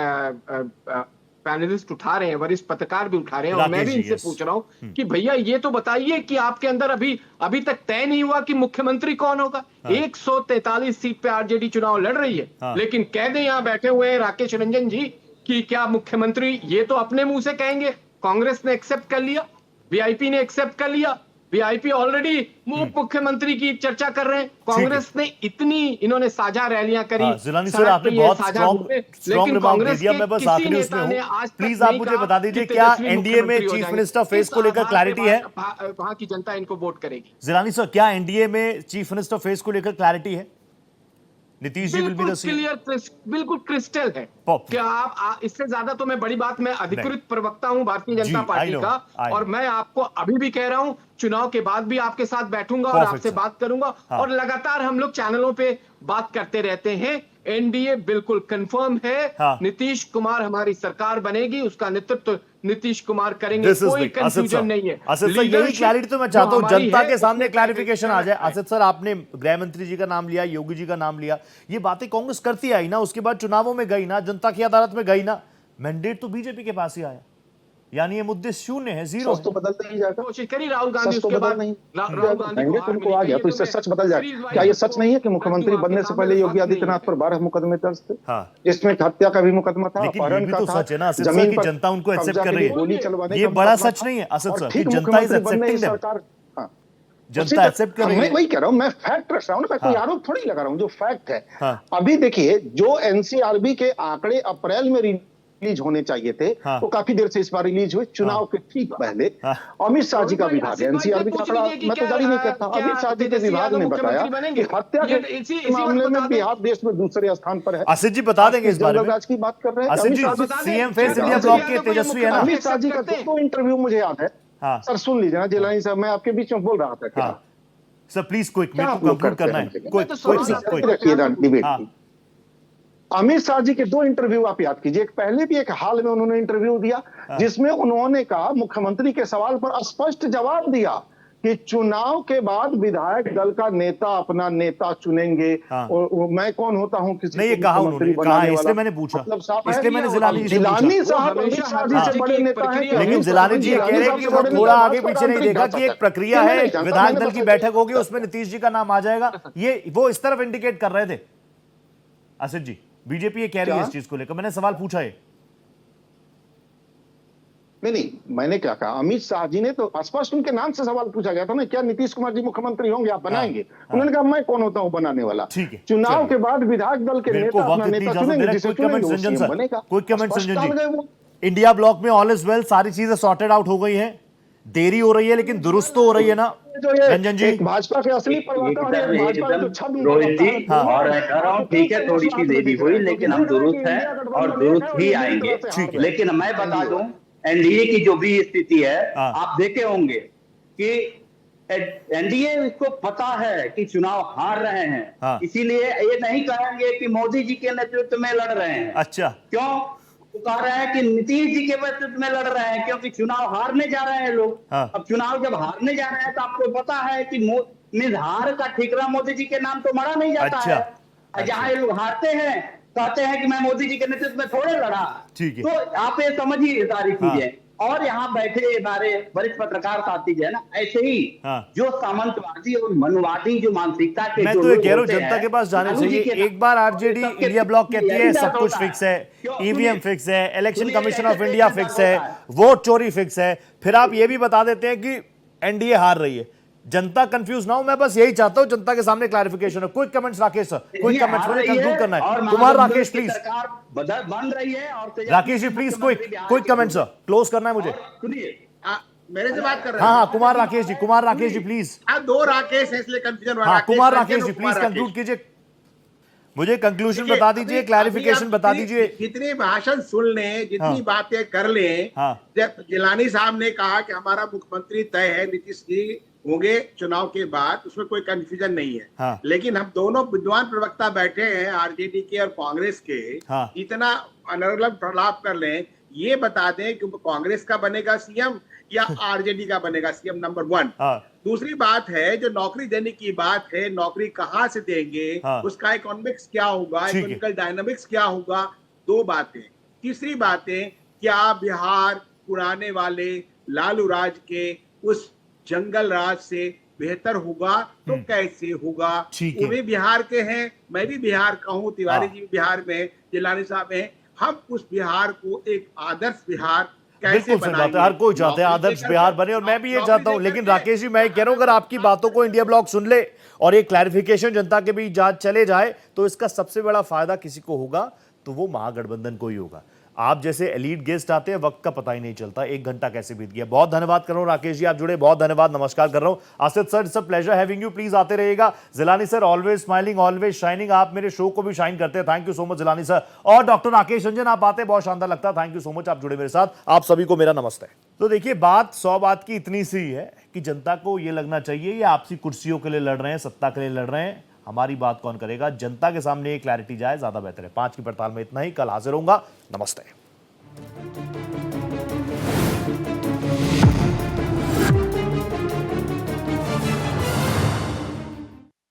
पैनलिस्ट उठा रहे हैं, वरिष्ठ पत्रकार भी उठा रहे हैं, और मैं भी इनसे पूछ रहा हूं कि भैया ये तो बताइए कि आपके अंदर अभी तक तय नहीं हुआ कि मुख्यमंत्री कौन होगा। 143 सीट पे आरजेडी चुनाव लड़ रही है, लेकिन कह दें यहां बैठे हुए हैं राकेश रंजन जी कि क्या मुख्यमंत्री, ये तो अपने मुंह से कहेंगे कांग्रेस ने एक्सेप्ट कर लिया, वीआईपी ने एक्सेप्ट कर लिया, वीआईपी ऑलरेडी मुख्यमंत्री की चर्चा कर रहे हैं। कांग्रेस ने इन्होंने साझा रैलियां करी। जिलानी सर, आपने बहुत स्ट्रॉन्ग रिमार्क दे दिया। मैं बस आखिरी उसमें हूं, प्लीज आप मुझे बता दीजिए क्या एनडीए में चीफ मिनिस्टर फेस को लेकर क्लैरिटी है? वहां की जनता इनको वोट करेगी। जिलानी सर, क्या एनडीए में चीफ मिनिस्टर फेस को लेकर क्लैरिटी है? Nitish ji will be the clear, बिल्कुल क्रिस्टल है। क्या आप इससे ज्यादा तो मैं बड़ी बात, मैं अधिकृत प्रवक्ता हूं भारतीय जनता पार्टी का, और मैं आपको अभी भी कह रहा हूं, चुनाव के बाद भी आपके साथ बैठूंगा और आपसे बात करूंगा, और लगातार हम लोग चैनलों पे बात करते रहते हैं। एनडीए बिल्कुल कंफर्म है। नीतीश कुमार हमारी सरकार बनेगी, उसका नेतृत्व नीतीश कुमार करेंगे, कोई कंफ्यूजन नहीं है। असद सर, यही क्लैरिटी तो मैं चाहता हूं, जनता के सामने क्लैरिफिकेशन आ जाए। असद सर, आपने गृह मंत्री जी का नाम लिया, योगी जी का नाम लिया, ये बातें कांग्रेस करती आई ना, उसके बाद चुनावों में गई ना, जनता की अदालत में गई ना, मैंडेट तो बीजेपी के पास ही आया, यानी ये मुद्दे शून्य है, जीरो तो बदलते ही जाएगा। कोशिश करी राहुल गांधी, सच तो उसके बदल बाद नहीं, राहुल गांधी मैंडेट उनको आ गया तो इससे सच बदल जाएगा। क्या ये सच नहीं है कि मुख्यमंत्री बनने से पहले योगी आदित्यनाथ पर 12 मुकदमे दर्ज थे, जिसमें हत्या का भी मुकदमा था, अपहरण का था, सच है ना असद सर कि जनता उनको एक्सेप्ट कर रही है, ये बड़ा सच नहीं है असद सर कि जनता is accepting them, Janata accept कर रही है। मैं वही कह रहा हूं, मैं फैक्ट रख रहा हूं ना, कोई आरोप थोड़ी लगा रहा हूं, जो फैक्ट है। अभी देखिए, जो एनसीआरबी के आंकड़े अप्रैल में रिलीज होने चाहिए थे, वो काफी देर से इस बार रिलीज हुए, चुनाव के ठीक पहले। अमित शाह जी का विभाग है, एनसीआरबी का आंकड़ा मैं तो जारी नहीं करता, अमित शाह जी के विभाग ने बताया कि हत्या के मामले में बिहार देश में दूसरे स्थान पर है। असद जी बता देंगे इस बारे में, राज की बात कर रहे हैं। असद जी सीएम फेस इंडिया ब्लॉक के तेजस्वी है ना, अमित शाह जी का दो इंटरव्यू मुझे याद है। सर सुन लीजिए ना जिलानी साहब, मैं आपके बीच में बोल रहा था क्या सर, प्लीज क्विक, मेरे को कंक्लूड करना है, क्विक रखिएगा डिबेट की। अमित शाह जी के दो इंटरव्यू आप याद कीजिए, एक पहले भी एक हाल में उन्होंने इंटरव्यू दिया जिसमें उन्होंने कहा, मुख्यमंत्री के सवाल पर स्पष्ट जवाब दिया कि चुनाव के बाद विधायक दल का नेता अपना नेता चुनेंगे, और मैं कौन होता हूं किसी नहीं, ये कहा उन्होंने, कहा इसलिए मैंने पूछा, इसलिए मैंने जिलानी जी साहब अमित शाह जी से बड़े नेता हैं, लेकिन जिलानी जी कह रहे हैं कि वो थोड़ा आगे पीछे नहीं देखा कि एक प्रक्रिया है, विधायक दल की बैठक होगी, उसमें नीतीश जी का नाम आ जाएगा, ये वो इस तरफ इंडिकेट कर रहे थे। असद जी, बीजेपी ये कह रही है इस चीज को लेकर, मैंने सवाल पूछा है। नहीं, मैंने क्या कहा, अमित शाह जी ने तो स्पष्ट उनके नाम से सवाल पूछा गया था ना, क्या नीतीश कुमार जी मुख्यमंत्री होंगे, आप बनाएंगे? उन्होंने कहा मैं कौन होता हूं बनाने वाला। चुनाव के बाद विधायक दल के नेता अपना नेता चुनेंगे, जिसे चुनेंगे बनेगा। कोई कमेंट संजन जी, इंडिया ब्लॉक में ऑल इज वेल, सारी चीजें सॉर्टेड आउट हो गई हैं, देरी हो रही है लेकिन दुरुस्त तो हो रही है ना रंजन जी? भाजपा के असली रोहित जी, और मैं कह रहा हूँ ठीक है, थोड़ी सी देरी हुई लेकिन हम दुरुस्त हैं और दुरुस्त ही आएंगे। लेकिन मैं बता दूं, एनडीए की जो भी स्थिति है, आप देखे होंगे कि एनडीए इसको पता है कि चुनाव हार रहे हैं, इसीलिए ये नहीं कहेंगे कि मोदी जी के नेतृत्व में लड़ रहे हैं। अच्छा, क्यों? वो कह रहे हैं कि नीतीश जी के नेतृत्व में लड़ रहे हैं, क्योंकि चुनाव हारने जा रहे हैं लोग। अब चुनाव जब हारने जा रहे हैं तो आपको पता है कि निर्हार का ठिकरा मोदी जी के नाम तो मरा नहीं जाता है। जहां लोग हारते हैं कहते हैं कि मैं मोदी जी के नेतृत्व में थोड़े लड़ा। तो आप ये समझिए सारी चीजें। और यहाँ बैठे हमारे वरिष्ठ पत्रकार साथी जो है ना, ऐसे ही जो सामंतवादी और मनवादी जो मानसिकता के, मैं तो ये कह रहा हूँ जनता के पास जाने चाहिए। एक बार आरजेडी इंडिया ब्लॉक कहती है सब कुछ फिक्स है, ईवीएम फिक्स है, election commission of India fix है, वोट चोरी फिक्स है, फिर आप ये भी बता देते हैं कि एनडीए हार रही है। जनता कंफ्यूज ना हो, मैं बस यही चाहता हूं जनता के सामने क्लैरिफिकेशन हो। Quick comments Rakesh sir, quick comments, मुझे कंक्लूड करना है। कुमार राकेश प्लीज, सरकार बन रही है और Rakesh ji please quick comment sir, close करना है मुझे। सुनिए, मेरे से बात कर रहे हैं। हाँ, कुमार राकेश जी प्लीज। दो राकेश है इसलिए कंफ्यूजन हो रहा है। कुमार राकेश जी प्लीज कंक्लूड कीजिए, मुझे कंक्लूजन बता दीजिए, क्लैरिफिकेशन बता दीजिए। जितनी भाषण सुन लें, जितनी बातें कर लें, जब जिलानी साहब ने कहा कि हमारा मुख्यमंत्री तय है, नीतीश जी होंगे चुनाव के बाद, उसमें कोई कंफ्यूजन नहीं है। लेकिन हम दोनों विद्वान प्रवक्ता बैठे हैं आरजेडी के और कांग्रेस के, इतना अनर्गल प्रलाप कर लें, ये बता दें कि कांग्रेस का बनेगा सीएम या आरजेडी का बनेगा सीएम, नंबर 1। दूसरी बात है जो नौकरी देने की बात है, नौकरी कहां से देंगे, उसका इकोनॉमिक्स क्या होगा, इकोनॉमिकल डायनामिक्स क्या होगा, 2 बातें। तीसरी बातें, क्या बिहार पुराने वाले लालू राज के उस जंगल राज से बेहतर होगा, तो कैसे होगा। वो भी बिहार के हैं, मैं भी बिहार का हूँ, तिवारी जी भी बिहार में, जिलानी साहब हैं। हम उस बिहार को एक आदर्श बिहार कैसे बनाएंगे? हर कोई चाहता है आदर्श बिहार बने, और मैं भी ये चाहता हूं। लेकिन राकेश जी, मैं कह रहा हूं, अगर आपकी बातों को इंडिया ब्लॉक सुन ले और एक क्लैरिफिकेशन जनता के बीच जांच चले जाए, तो इसका सबसे बड़ा फायदा किसी को होगा तो वो महागठबंधन को ही होगा। आप जैसे एलीट गेस्ट आते हैं, वक्त का पता ही नहीं चलता, 1 घंटा कैसे बीत गया। बहुत धन्यवाद कर रहा हूं राकेश जी, आप जुड़े, बहुत धन्यवाद, नमस्कार कर रहा हूं। Asif sir, it's a pleasure having you, please आते रहिएगा। Jilani sir, always smiling always shining, आप मेरे शो को भी शाइन करते हैं, thank you so much Jilani sir. और डॉक्टर राकेश रंजन, आप आते हैं, बहुत शानदार लगता है, थैंक यू सो मच, आप जुड़े मेरे साथ, आप सभी को मेरा नमस्ते। तो देखिए, बात 100 बात की इतनी सी है कि जनता को यह लगना चाहिए ये आपसी कुर्सियों के लिए लड़ रहे हैं, सत्ता के लिए लड़ रहे हैं, हमारी बात कौन करेगा। जनता के सामने ये क्लैरिटी जाए, ज्यादा बेहतर है। 5 की पड़ताल में इतना ही, कल हाजिर होऊंगा, नमस्ते।